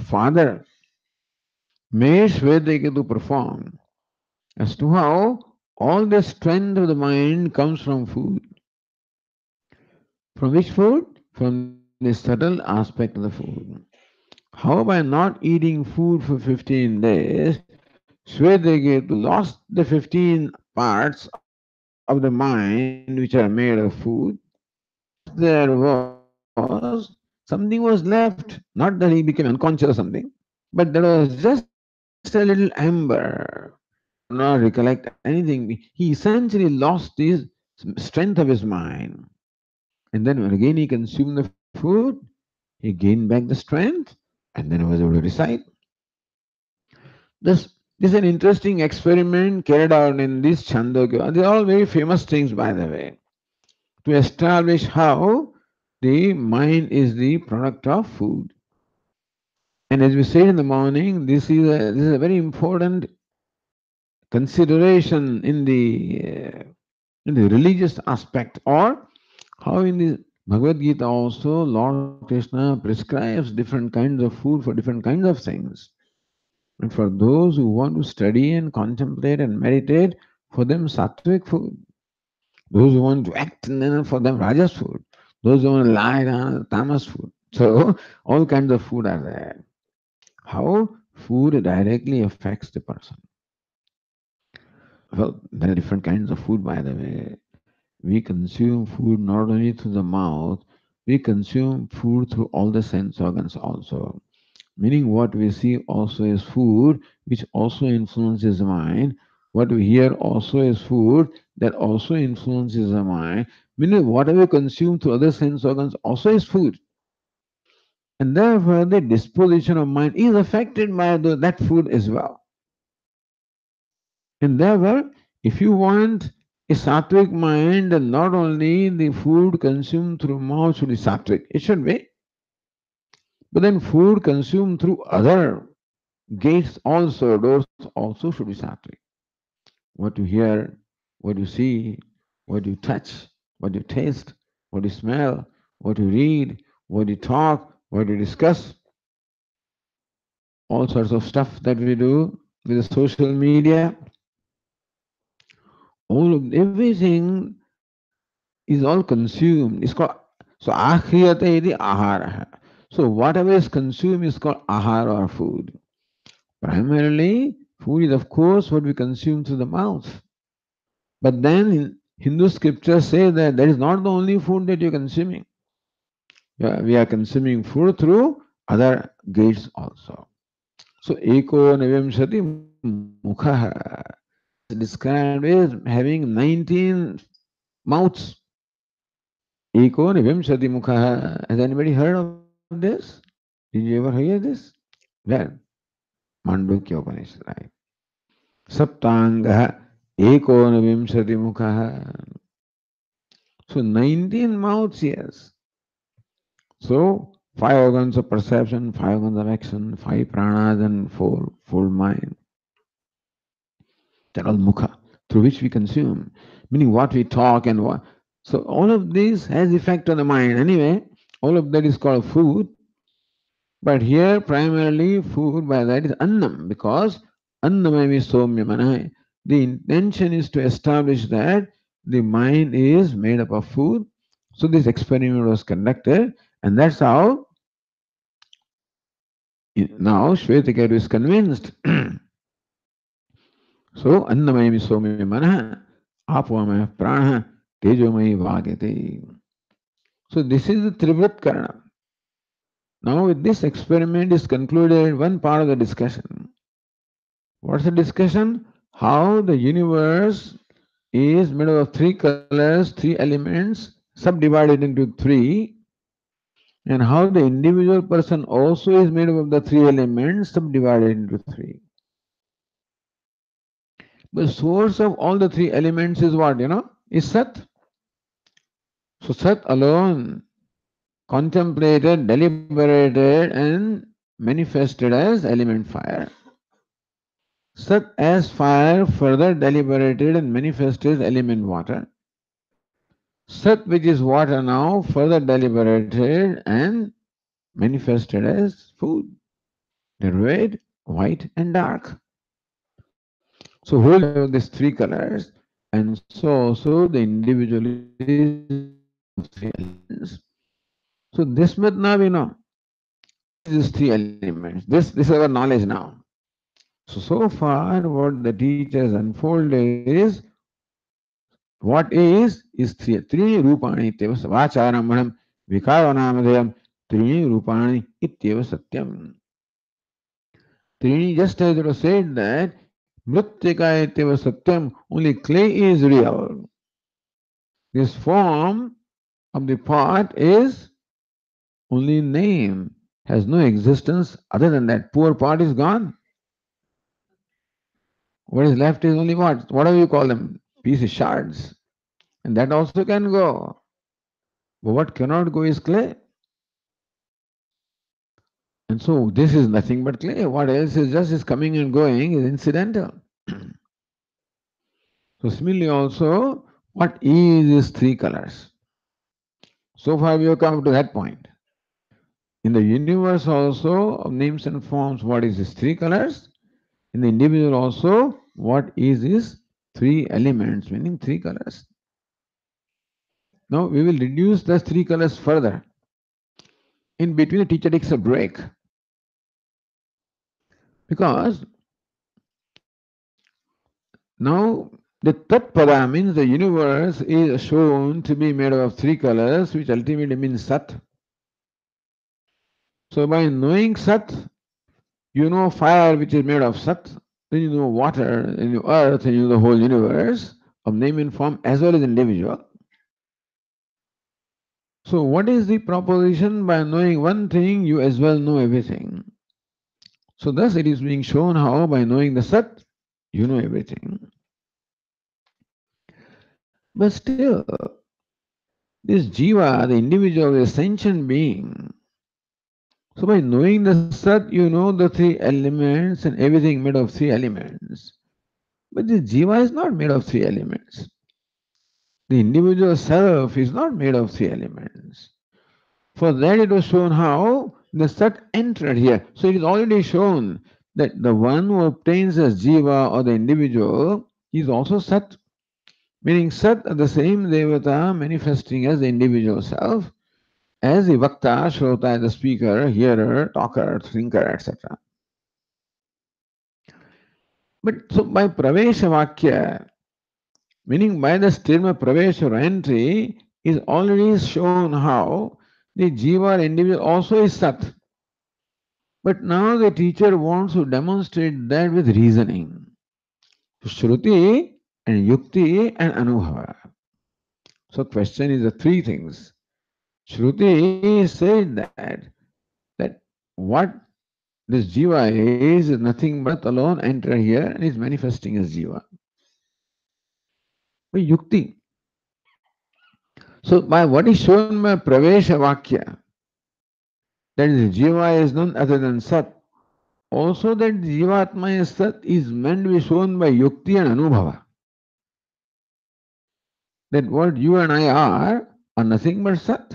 father made Shvetakatu perform as to how all the strength of the mind comes from food. From which food? From the subtle aspect of the food. How by not eating food for 15 days, Shvedaketu lost the 15 parts of the mind which are made of food. What there was, something was left. Not that he became unconscious or something, but there was just a little ember. He could not recollect anything. He essentially lost his strength of his mind. And then when again he consumed the food, he gained back the strength and then he was able to recite. This is an interesting experiment carried out in this Chandogya. These are all very famous things, by the way, to establish how the mind is the product of food. And as we said in the morning, this is a very important consideration in the religious aspect, or how in the Bhagavad Gita also Lord Krishna prescribes different kinds of food for different kinds of things. And for those who want to study and contemplate and meditate, for them sattvic food. Those who want to act, and then for them rajas food. Those who want to lie down, tamas food. So all kinds of food are there. How food directly affects the person. Well, there are different kinds of food, by the way. We consume food not only through the mouth, we consume food through all the sense organs also. Meaning what we see also is food, which also influences the mind. What we hear also is food that also influences the mind. Meaning whatever we consume through other sense organs also is food. And therefore the disposition of mind is affected by that food as well. And therefore, if you want a sattvic mind, then not only the food consumed through mouth should be sattvic, it should be, but then food consumed through other gates also, doors also should be sattvic. What you hear, what you see, what you touch, what you taste, what you smell, what you read, what you talk, what you discuss, all sorts of stuff that we do with the social media, all of everything is all consumed. It's called so ahriyate iti ahara. So whatever is consumed is called ahara or food. Primarily, food is of course what we consume through the mouth. But then Hindu scriptures say that that is not the only food that you're consuming. Yeah, we are consuming food through other gates also. So eko navimshati mukha is described as having 19 mouths. Eko vimsati mukha. Has anybody heard of this? Did you ever hear this? Well, Mandukya Upanishad, right? Saptanga Eko vimsati mukha. So 19 mouths, yes. So, five organs of perception, five organs of action, five pranas, and four full mind. They're all mukha, through which we consume, meaning what we talk and what. So, all of this has effect on the mind. Anyway, all of that is called food. But here, primarily, food by that is annam, because annamami somya manai. The intention is to establish that the mind is made up of food. So, this experiment was conducted, and that's how now Shvetakaru is convinced. So, Annamayami Somya Manaha, Apvamaya Prana, Tejomayi Vagate. So, this is the Trivrat Karana. Now, with this experiment is concluded one part of the discussion. What's the discussion? How the universe is made up of three colors, three elements, subdivided into three, and how the individual person also is made up of the three elements, subdivided into three. The source of all the three elements is what? Is Sat. So Sat alone, contemplated, deliberated, and manifested as element fire. Sat as fire further deliberated and manifested as element water. Sat, which is water now, further deliberated and manifested as food. The red, white, and dark. So hold of these three colors, and so also the individual is made of three elements. So this much now we know. These three elements. This is our knowledge now. So far what the teacher has unfolded is what is three. Trini rupani ityeva vacharambanam vikaravanamodayam trini rupani ityeva satyam. Trini, just as it was said that mrityaka ityeva satyam, only clay is real. This form of the pot is only name, has no existence other than that. Poor pot is gone. What is left is only what? Whatever you call them, pieces, shards. And that also can go. But what cannot go is clay. And so this is nothing but clay. What else is just is coming and going is incidental. So similarly also, what is three colors? So far we have come to that point. In the universe also of names and forms, what is these three colors? In the individual also, what is these three elements, meaning three colors? Now we will reduce the three colors further. In between, the teacher takes a break because now the Tat Pada means the universe is shown to be made of three colors, which ultimately means Sat. So by knowing Sat, you know fire, which is made of Sat, then you know water, and you know earth, and you know the whole universe of name and form as well as individual. So what is the proposition? By knowing one thing, you as well know everything. So thus it is being shown how by knowing the Sat, you know everything. But still, this Jiva, the individual, is a sentient being. So by knowing the Sat, you know the three elements and everything made of three elements. But this Jiva is not made of three elements. The individual self is not made of three elements. For that it was shown how the Sat entered here. So it is already shown that the one who obtains as Jiva or the individual is also Sat. Meaning Sat are the same Devata manifesting as the individual self, as the Vakta, Shrota, the speaker, hearer, talker, thinker, etc. But so by Pravesha Vakya, meaning by the statement Pravesha or entry, is already shown how the Jiva or individual also is Sat. But now the teacher wants to demonstrate that with reasoning. Shruti and Yukti and Anubhava. So question is the three things. Shruti said that what this jiva is nothing but alone enter here and is manifesting as jiva. But Yukti. So by what is shown by Pravesha Vakya, that is jiva is none other than Sat. Also that Jivatma is Sat is meant to be shown by Yukti and Anubhava. That what you and I are nothing but Sat.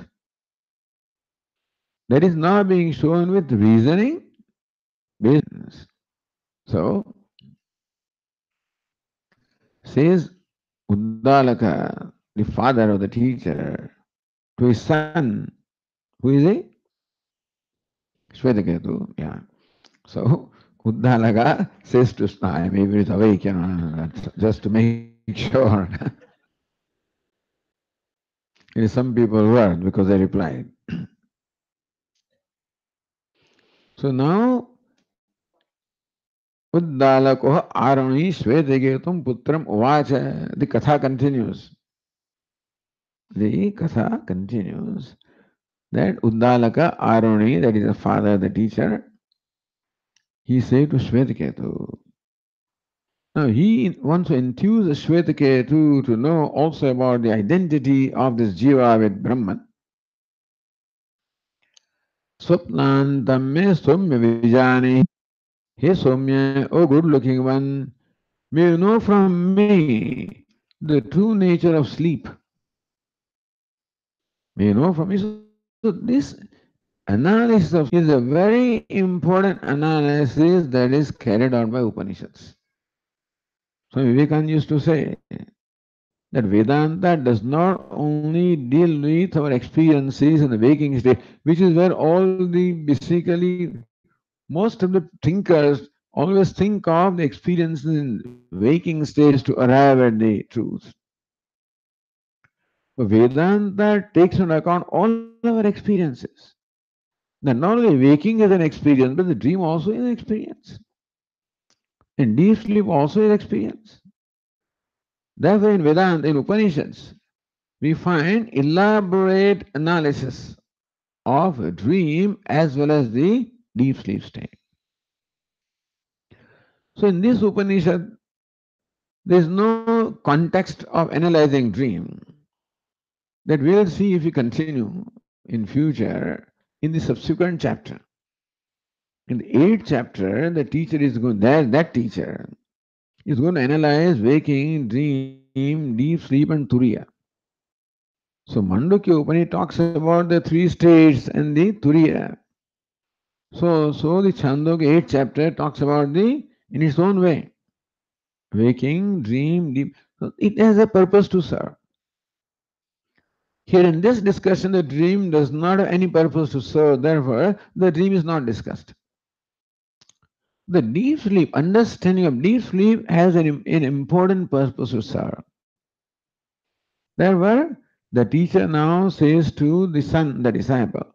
That is now being shown with reasoning basis. So says Uddalaka, the father of the teacher, to his son, who is a Shvetaketu. Yeah. So Uddalaka says to Snai, maybe it's awake, just to make sure. Some people were because they replied. So now Uddalako Arani Shvetaketum Putram Uvacha. The Katha continues. The Katha continues that Uddalaka Arani, that is the father, the teacher, he said to Shvetaketu. Now he wants to enthuse Shvetaketu to know also about the identity of this Jiva with Brahman. Swapnantam me Somya Vijani. Hey Somya, oh good looking one, may you know from me the true nature of sleep. May you know from me. So this analysis of sleep is a very important analysis that is carried out by Upanishads. So Vivekananda used to say that Vedanta does not only deal with our experiences in the waking state, which is where all the basically most of the thinkers always think of the experiences in waking states to arrive at the truth. But Vedanta takes into account all our experiences. That not only waking is an experience, but the dream also is an experience. And deep sleep also is experience. Therefore, in Vedanta, in Upanishads, we find elaborate analysis of a dream as well as the deep sleep state. So, in this Upanishad, there is no context of analyzing dream that we will see if we continue in future in the subsequent chapter. In the 8th chapter, the teacher is going there, that teacher is going to analyze waking, dream, deep sleep, and turiya. So Mandukya Upanishad talks about the three states and the turiya. So the Chandogya 8th chapter talks about the in its own way. Waking, dream, deep. So it has a purpose to serve. Here in this discussion, the dream does not have any purpose to serve, therefore, the dream is not discussed. The deep sleep, understanding of deep sleep has an important purpose to serve. Therefore, the teacher now says to the son, the disciple,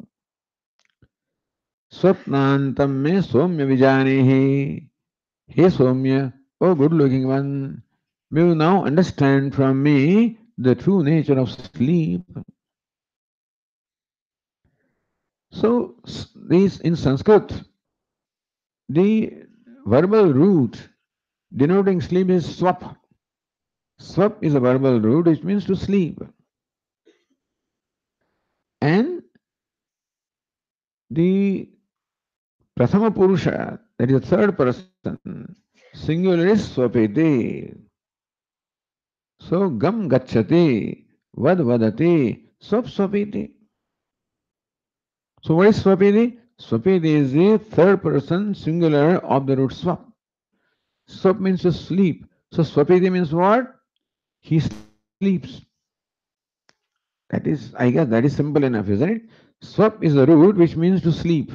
Swapnantam me somya vijanihi. Hey Somya, oh good looking one, may you now understand from me the true nature of sleep. So, this in Sanskrit, the verbal root denoting sleep is swap. Swap is a verbal root which means to sleep. And the Prathama Purusha, that is the third person, singular is swapete. So gam gacchate, vad vadate, swap swapete. So what is swapete? Swapete is the third person singular of the root swap. Swap means to sleep. So swapete means what? He sleeps. That is, I guess that is simple enough, isn't it? Swap is the root which means to sleep.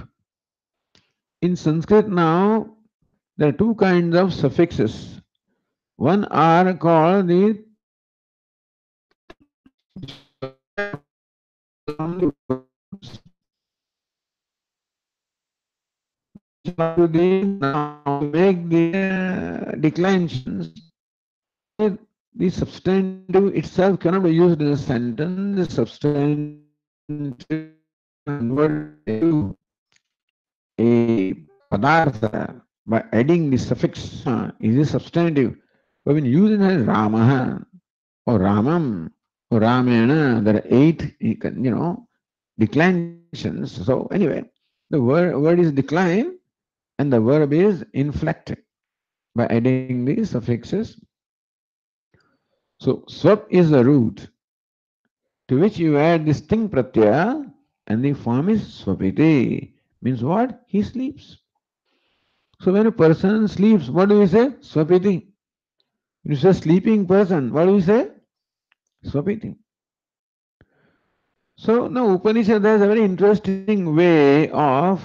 In Sanskrit now, there are two kinds of suffixes. One are called the try to now to make the declensions. The substantive itself cannot be used in a sentence. The substantive converted into a padartha by adding the suffix is a substantive. But when you use it as Ramaha or Ramam or Ramena, there are eight, declensions. So anyway, the word is decline and the verb is inflected by adding the suffixes. So swap is the root to which you add this thing pratyaya and the form is swapiti. Means what? He sleeps. So when a person sleeps, what do we say? Swapiti. When you say sleeping person, what do we say? Swapiti. So now Upanishad has a very interesting way of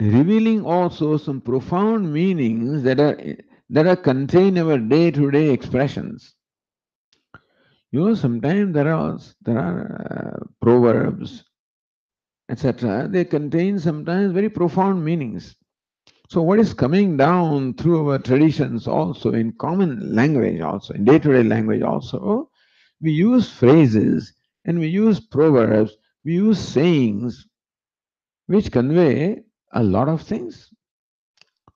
revealing also some profound meanings that are contained in our day-to-day expressions. Sometimes there are proverbs, etc. They contain sometimes very profound meanings. So what is coming down through our traditions also in common language also, in day-to-day language also, we use phrases and we use proverbs, we use sayings which convey a lot of things.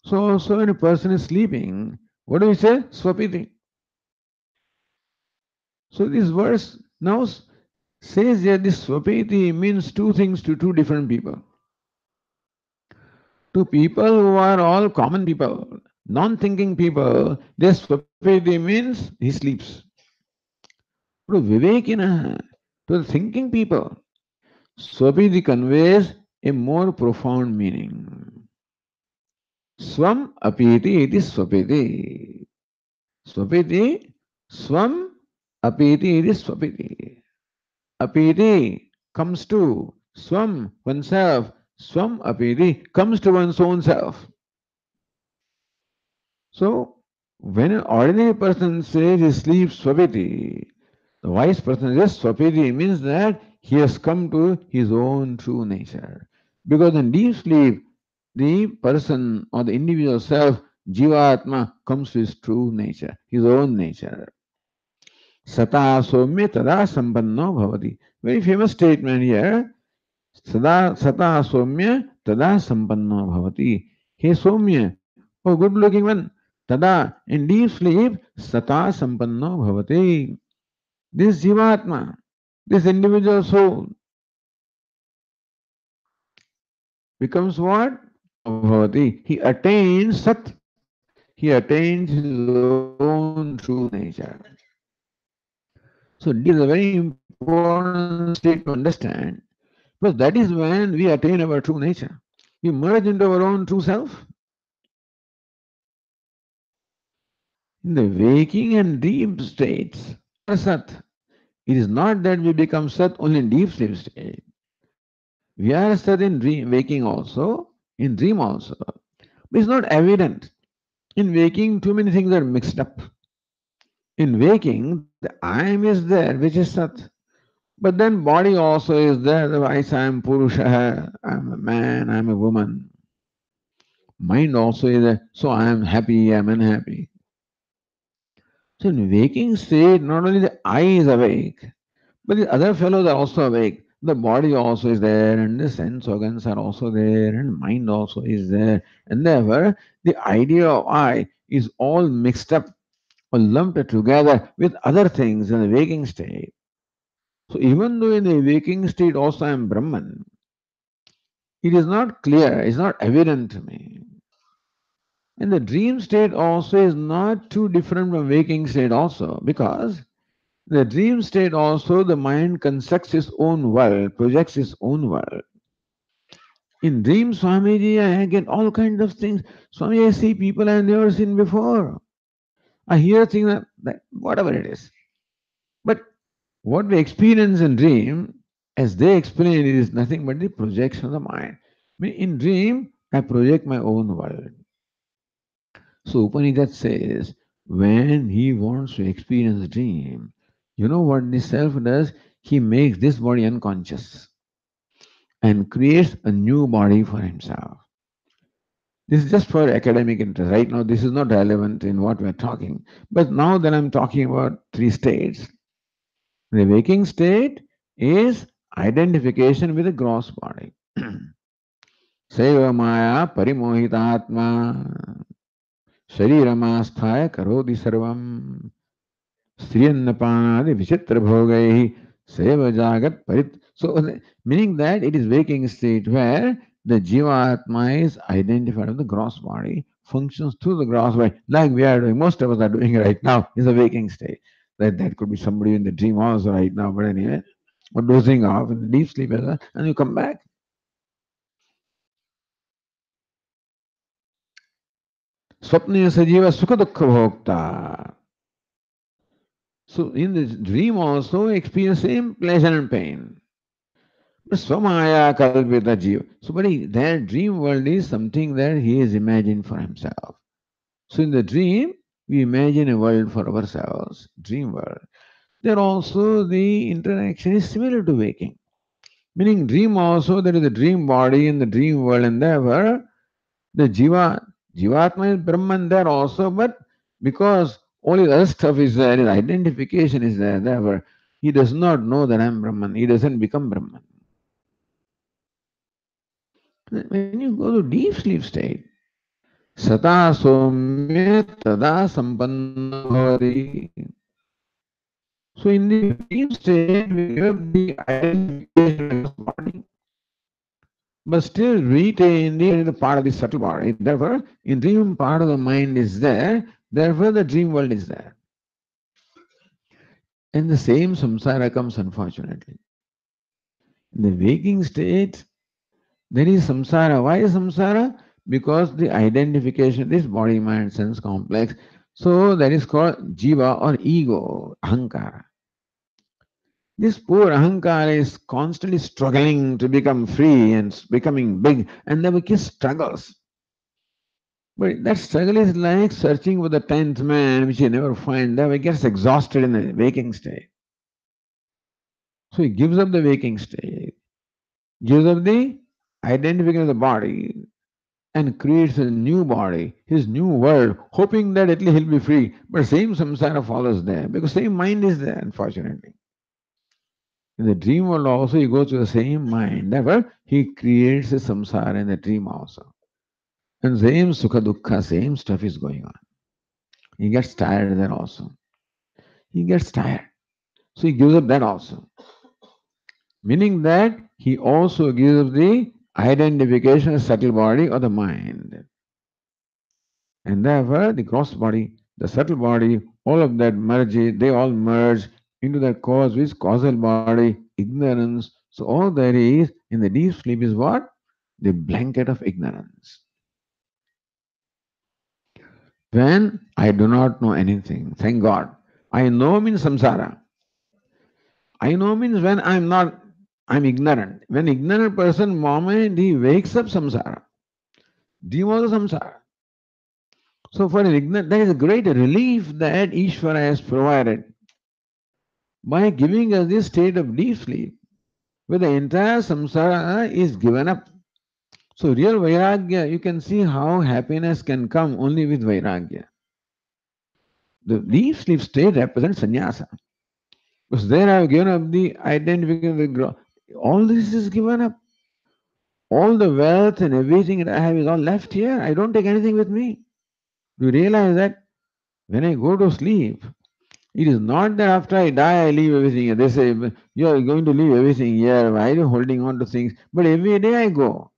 So when a person is sleeping, what do we say? Swapiti. So this verse now says that this swapiti means two things to two different people. To people who are all common people, non-thinking people, their swapiti means he sleeps. To Vivekina, to the thinking people, swapiti conveys a more profound meaning. Swam apiti iti swapiti. Swapiti, swam apiti iti swapiti. Apiti comes to swam, oneself. Swam apiti comes to one's own self. So, when an ordinary person says he sleeps swapiti, the wise person says swapiti means that he has come to his own true nature. Because in deep sleep, the person or the individual self, Jivatma, comes to his true nature, his own nature. Sata somya tada sampanno bhavati. Very famous statement here. Sata somya tada sampanno bhavati. Hey Somya, oh good looking one, tada, in deep sleep, sata sampanno bhavati. This Jivatma, this individual soul becomes what? Bhavati. He attains Sat. He attains his own true nature. So this is a very important state to understand because that is when we attain our true nature. We merge into our own true self. In the waking and dream states, we are Sat. It is not that we become Sat only in deep sleep state. We are Sat in dream, waking also, in dream also. But it's not evident. In waking, too many things are mixed up. In waking, the I am is there, which is Sat. But then body also is there. Otherwise, I am Purusha, I am a man, I am a woman. Mind also is there. So I am happy, I am unhappy. So in waking state, not only the I is awake, but the other fellows are also awake. The body also is there, and the sense organs are also there, and mind also is there. And therefore, the idea of I is all mixed up or lumped together with other things in the waking state. So even though in the waking state also I am Brahman, it is not clear, it's not evident to me. And the dream state also is not too different from waking state also, because the dream state also the mind constructs its own world, projects its own world. In dream, Swamiji, I get all kinds of things. Swami, I see people I have never seen before. I hear things that whatever it is. But what we experience in dream, as they explain, it is nothing but the projection of the mind. In dream, I project my own world. So Upanishad says, when he wants to experience dream, you know what the self does? He makes this body unconscious and creates a new body for himself. This is just for academic interest. Right now, this is not relevant in what we're talking. But now that I'm talking about three states, the waking state is identification with the gross body. Seva maya parimohitatma shariramaasthaya karoti sarvam striyannapanaadi vichitra bhogai seva jagat parit. So, meaning that it is waking state where the jivatma is identified with the gross body, functions through the gross body, like we are doing, most of us are doing right now, is a waking state. That could be somebody in the dream also right now, but anyway, or dozing off in deep sleep, and you come back. Swapne sajiva sukha dukkha bhokta. So in the dream also experience same pleasure and pain. But Swamaya kalpita jiva. So but their dream world is something that he has imagined for himself. So in the dream, we imagine a world for ourselves, dream world. There also the interaction is similar to waking. Meaning dream also there is a dream body in the dream world and therefore the Jivatma is Brahman there also, but because all his other stuff is there, his identification is there, therefore he does not know that I am Brahman. He doesn't become Brahman. When you go to deep sleep state, Sata Somya Tada Sampanna Bhavati. So in the dream state, we give up the identification of the body, but still retain the part of the subtle body. Therefore, in dream part of the mind is there, therefore the dream world is there. And the same samsara comes unfortunately. In the waking state, there is samsara. Why is samsara? Because the identification, this body mind sense complex. So that is called jiva or ego, ahankara. This poor ahankara is constantly struggling to become free and becoming big, and never gets struggles. But that struggle is like searching for the tenth man, which you never find. Never gets exhausted in the waking state. So he gives up the waking state, gives up the identification of the body, and creates a new body, his new world, hoping that at least he'll be free. But same samsara follows there because same mind is there, unfortunately. In the dream world also, he goes to the same mind. Never he creates a samsara in the dream also. And same sukha dukkha, same stuff is going on. He gets tired there also. He gets tired. So he gives up that also. Meaning that he also gives up the identification of subtle body or the mind. And therefore, the gross body, the subtle body, all of that merge, they all merge into that cause, which causal body, ignorance. So all there is in the deep sleep is what? The blanket of ignorance. When I do not know anything, thank God. I know means samsara. I know means when I'm not, I'm ignorant. When ignorant person, moment he wakes up samsara. Demo samsara. So for an ignorant, there is a great relief that Ishvara has provided by giving us this state of deep sleep, where the entire samsara is given up. So real vairagya, you can see how happiness can come only with vairagya. The deep sleep state represents sannyasa. Because there I have given up the identification of the all this is given up. All the wealth and everything that I have is all left here. I don't take anything with me. You realize that when I go to sleep, it is not that after I die I leave everything here. They say, you are going to leave everything here. Why are you holding on to things? But every day I go.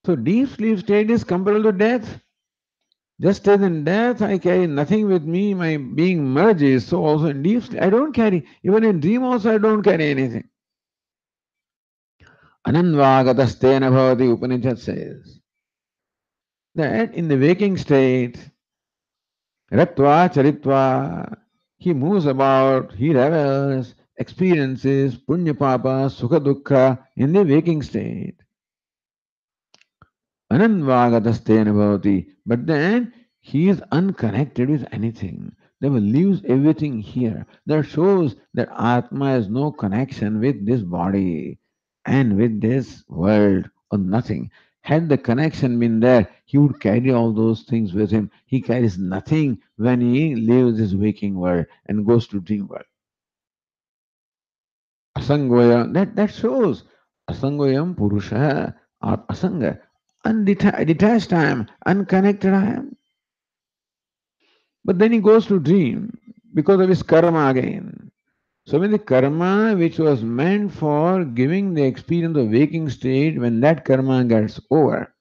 So deep sleep state is comparable to death. Just as in death I carry nothing with me, my being merges, so also in deep sleep I don't carry. Even in dream also I don't carry anything. Ananvagatastena bhavati Upanishad says that in the waking state, Ratva Charitva, he moves about, he revels, experiences Punya Papa, Sukha Dukkha in the waking state. Ananvagatastena bhavati. But then he is unconnected with anything. Never leaves everything here. That shows that Atma has no connection with this body and with this world or nothing. Had the connection been there, he would carry all those things with him. He carries nothing when he leaves this waking world and goes to dream world. Asangoya, that shows. Asangoyam Purusha Asanga. Detached I am, unconnected I am. But then he goes to dream because of his karma again. So when the karma which was meant for giving the experience of waking state, when that karma gets over,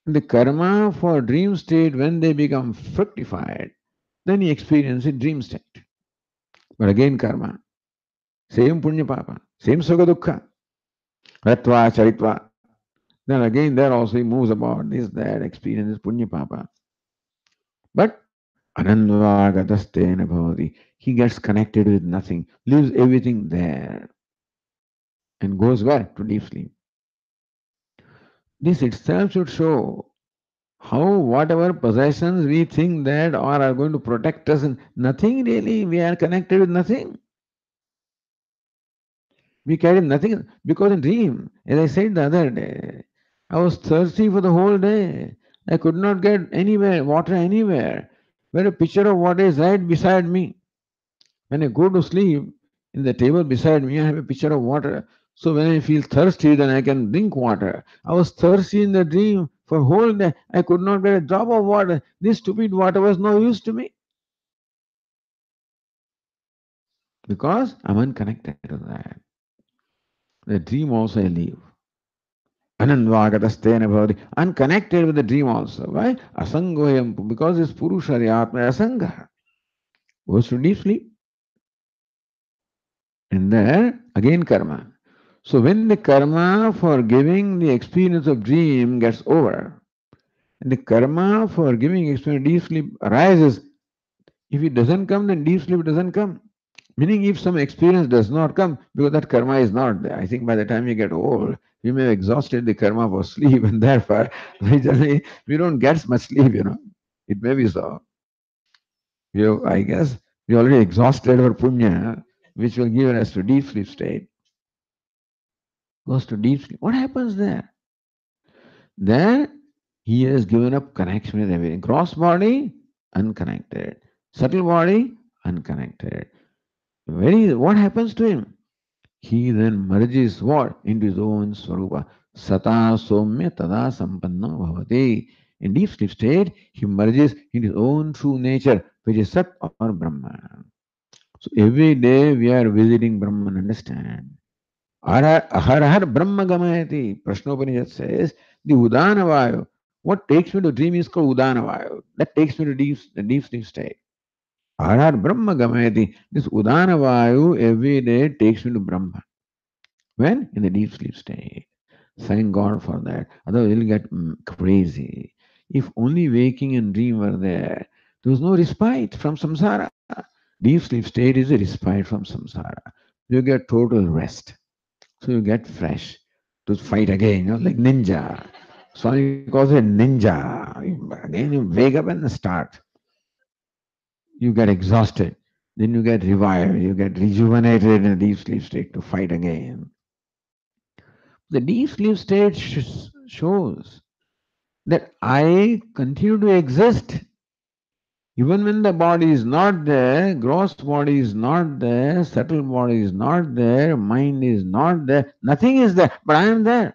the karma for dream state, when they become fructified, then he experiences dream state. But again karma, same punya papa, same sukha dukkha, ratva, charitva. Then again there also he moves about this, that, experiences punya papa. But anandvagatastena bhavati, he gets connected with nothing, leaves everything there, and goes where? To deep sleep. This itself should show how whatever possessions we think that are going to protect us, nothing really, we are connected with nothing. We carry nothing because in dream, as I said the other day, I was thirsty for the whole day. I could not get anywhere, water anywhere. Where a pitcher of water is right beside me. When I go to sleep, in the table beside me, I have a pitcher of water. So when I feel thirsty, then I can drink water. I was thirsty in the dream for whole day. I could not get a drop of water. This stupid water was no use to me because I'm unconnected to that. The dream also I leave. Anandvagatastena bhavati. Unconnected with the dream also. Why? Asangoyam. Because this Purusha, the Atma, Asanga. Goes to deep sleep. And there, again karma. So when the karma for giving the experience of dream gets over, and the karma for giving experience of deep sleep arises, if it doesn't come, then deep sleep doesn't come. Meaning if some experience does not come, because that karma is not there. I think by the time you get old, we may have exhausted the karma for sleep, and therefore we don't get much sleep. It may be so. I guess we already exhausted our punya, which will give us to deep sleep state. Goes to deep sleep. What happens there? There he has given up connection with everything. Gross body, unconnected. Subtle body, unconnected. What happens to him? He then merges what? Into his own swarupa. Sata somya tada sampanna bhavati. In deep sleep state, he merges into his own true nature, which is Sat or Brahman. So every day we are visiting Brahman, understand? Ahar Brahma Gamayati. Prashnopanishad says, the Udana Vayu. What takes me to dream is called Udana Vayu. That takes me to the deep sleep state. Ahar Brahma Gamayati. This Udana Vayu every day takes me to Brahma. When? In the deep sleep state. Thank God for that. Otherwise, you'll get crazy. If only waking and dream were there was no respite from samsara. Deep sleep state is a respite from samsara. You get total rest. So you get fresh to fight again, like ninja. Swami calls it ninja. Again, you wake up and start. You get exhausted. Then you get revived. You get rejuvenated in a deep sleep state to fight again. The deep sleep state shows that I continue to exist. Even when the body is not there, gross body is not there, subtle body is not there, mind is not there, nothing is there, but I am there.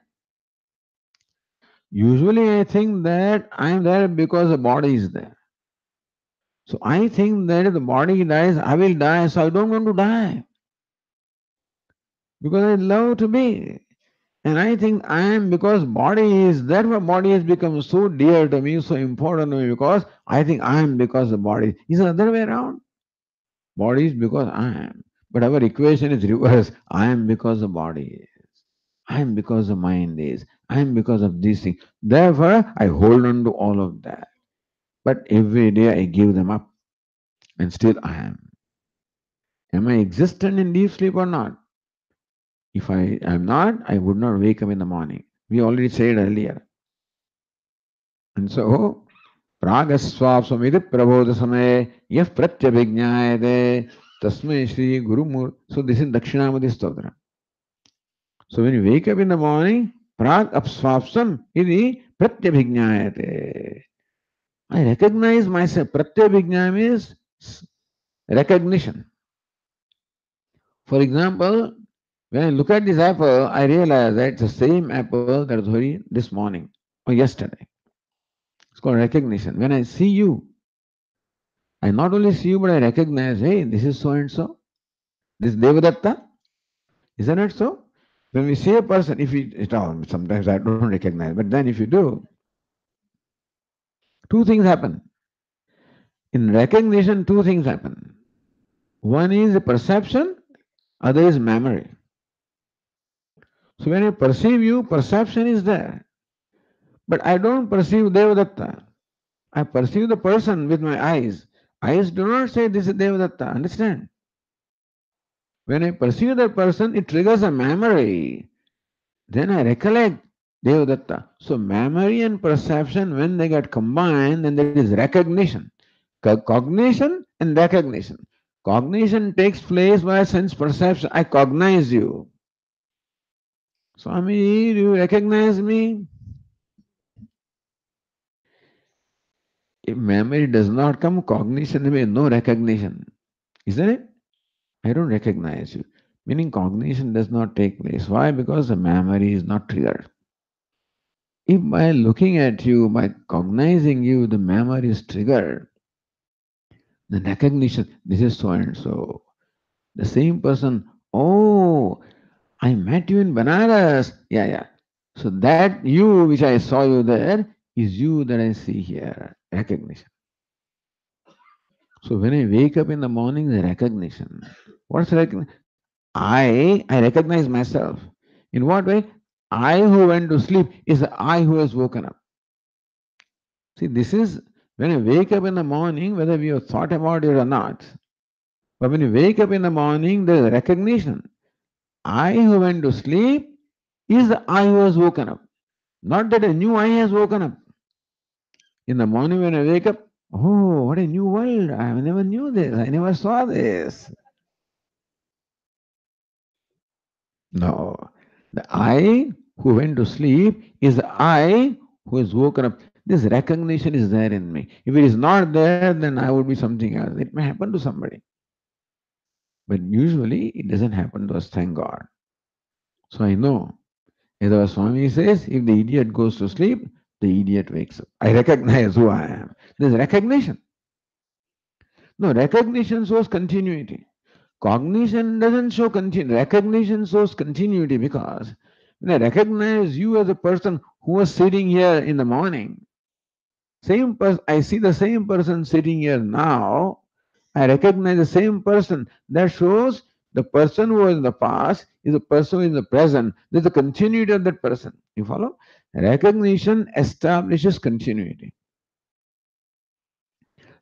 Usually I think that I am there because the body is there. So I think that if the body dies, I will die, so I don't want to die. Because I love to be. And I think I am because body is there, but body has become so dear to me, so important to me, because I think I am because the body is the other way around. Body is because I am. But our equation is reverse. I am because the body is. I am because the mind is. I am because of these things. Therefore, I hold on to all of that. But every day I give them up, and still I am. Am I existent in deep sleep or not? If I am not, I would not wake up in the morning. We already said earlier. And so, Pragaswapsamiti prabodha samaye yah pratyabhignayate tasmai shri guru mur. So this is Dakshinamati Stotra. So when you wake up in the morning, Prag apsvapsam iti pratyabhignayate. I recognize myself. Pratyabhigna means recognition. For example, when I look at this apple, I realize that it's the same apple that was here this morning or yesterday. It's called recognition. When I see you, I not only see you, but I recognize, hey, this is so and so. This Devadatta, isn't it so? When we see a person, if we, sometimes I don't recognize, but then if you do, two things happen. In recognition, two things happen. One is the perception, other is memory. So when I perceive you, perception is there. But I don't perceive Devadatta. I perceive the person with my eyes. Eyes do not say this is Devadatta. Understand? When I perceive that person, it triggers a memory. Then I recollect Devadatta. So memory and perception, when they get combined, then there is recognition. Cognition and recognition. Cognition takes place by sense perception. I cognize you. Swami, do you recognize me? If memory does not come, cognition there may no recognition. Isn't it? I don't recognize you. Meaning cognition does not take place. Why? Because the memory is not triggered. If by looking at you, by cognizing you, the memory is triggered, the recognition, this is so and so. The same person, oh, I met you in Banaras. Yeah, yeah. So that you which I saw you there is you that I see here. Recognition. So when I wake up in the morning, the recognition. What's recognition? I recognize myself. In what way? I who went to sleep is the I who has woken up. See, this is when I wake up in the morning, whether we have thought about it or not. But when you wake up in the morning, there is recognition. I who went to sleep is the I who has woken up. Not that a new I has woken up. In the morning when I wake up, oh, what a new world. I never knew this. I never saw this. No. The I who went to sleep is the I who has woken up. This recognition is there in me. If it is not there, then I would be something else. It may happen to somebody. But usually it doesn't happen to us, thank God. So I know. As our Swami says, if the idiot goes to sleep, the idiot wakes up. I recognize who I am. There's recognition. No, recognition shows continuity. Cognition doesn't show continuity. Recognition shows continuity because when I recognize you as a person who was sitting here in the morning, same person, I see the same person sitting here now. I recognize the same person. That shows the person who was in the past is the person who is in the present. There's a continuity of that person. You follow? Recognition establishes continuity.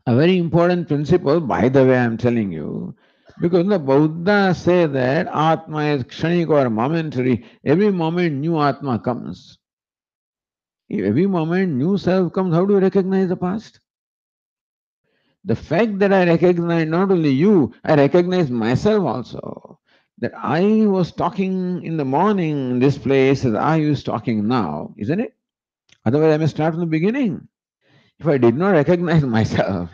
A very important principle, by the way, I'm telling you, because the Buddha say that Atma is kshanik or momentary. Every moment new Atma comes. If every moment new self comes, how do you recognize the past? The fact that I recognize not only you, I recognize myself also. That I was talking in the morning in this place as I was talking now, isn't it? Otherwise, I may start from the beginning. If I did not recognize myself,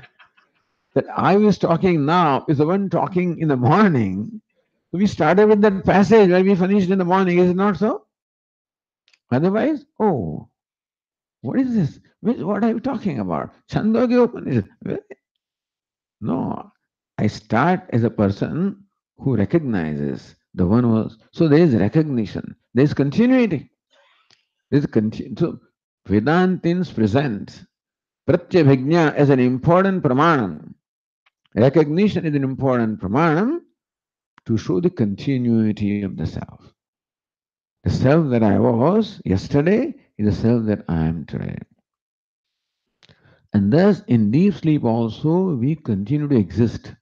that I was talking now is the one talking in the morning. We started with that passage where we finished in the morning, is it not so? Otherwise, oh, what is this? What are you talking about? ChhandogyaUpanishad. No, I start as a person who recognizes the one was. So there is recognition, there is continuity. There is so Vedantins present Pratyabhijna as an important pramanam. Recognition is an important pramanam to show the continuity of the self. The self that I was yesterday is the self that I am today. And thus, in deep sleep also, we continue to exist.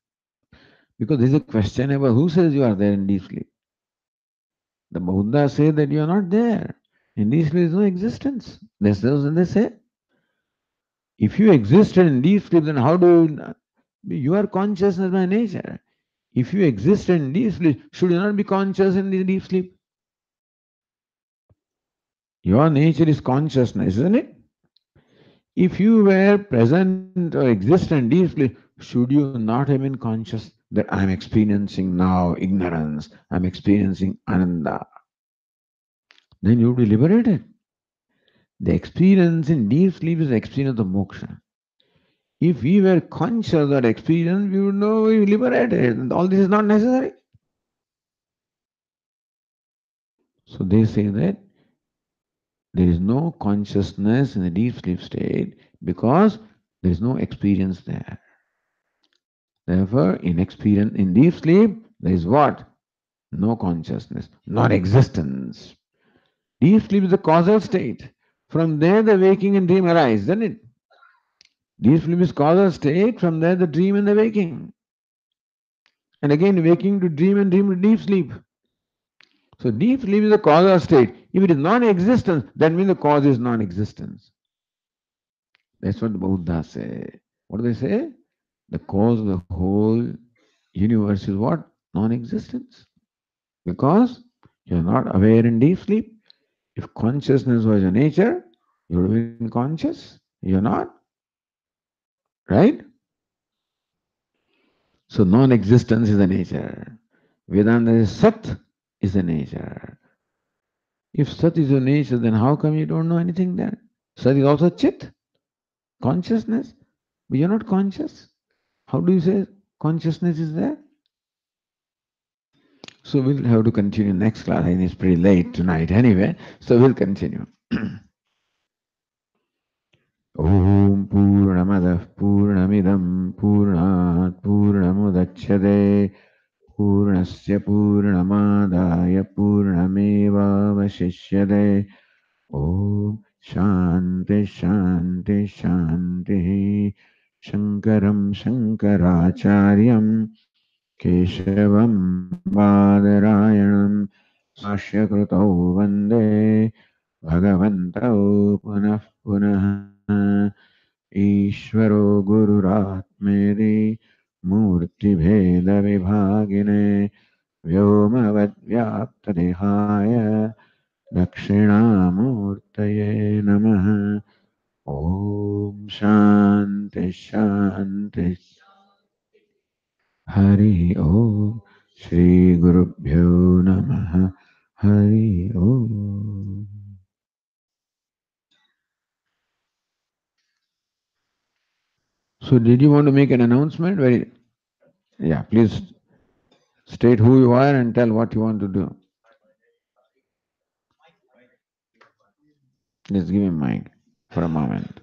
Because there is a question about who says you are there in deep sleep. The Buddha says that you are not there. In deep sleep, there is no existence. That's what they say. If you existed in deep sleep, then how do you are consciousness by nature. If you exist in deep sleep, should you not be conscious in the deep sleep? Your nature is consciousness, isn't it? If you were present or existent deeply, should you not have been conscious that I'm experiencing now ignorance, I'm experiencing ananda? Then you would be liberated. The experience in deep sleep is the experience of moksha. If we were conscious of that experience, we would know we liberated. And all this is not necessary. So they say that there is no consciousness in the deep sleep state because there is no experience there. Therefore, in experience in deep sleep, there is what? No consciousness, non existence. Deep sleep is the causal state. From there, the waking and dream arise, doesn't it? Deep sleep is causal state, from there, the dream and the waking. And again, waking to dream and dream to deep sleep. So, deep sleep is the causal state. If it is non existence, that means the cause is non existence. That's what the Buddha say. What do they say? The cause of the whole universe is what? Non existence. Because you're not aware in deep sleep. If consciousness was your nature, you would have been conscious. You're not, right? So non existence is the nature. Vedanta is Sat is the nature. If Sat is your nature, then how come you don't know anything there? Sat is also Chit, consciousness, but you're not conscious. How do you say consciousness is there? So we'll have to continue next class. I think it's pretty late tonight anyway. So we'll continue. Om Purnamadah Purnamidam Purnat Purnamudachyate Purnasya Purnamadaya Purnameva Vashishyate Om Shanti Shanti Shanti Shankaram Shankaracharyam Keshavam Badarayanam Sashyakritau Vande Bhagavantau Punah Punah ईश्वरो गुरुरात्मेति मूर्तिभेदविभागिने व्योमवद्व्याप्तदेहाय दक्षिणामूर्तये नमः ॐ शान्ति शान्ति हरि ओम श्रीगुरुभ्यो नमः हरि ओम. So did you want to make an announcement? Very, yeah, please state who you are and tell what you want to do. Just give me mic for a moment.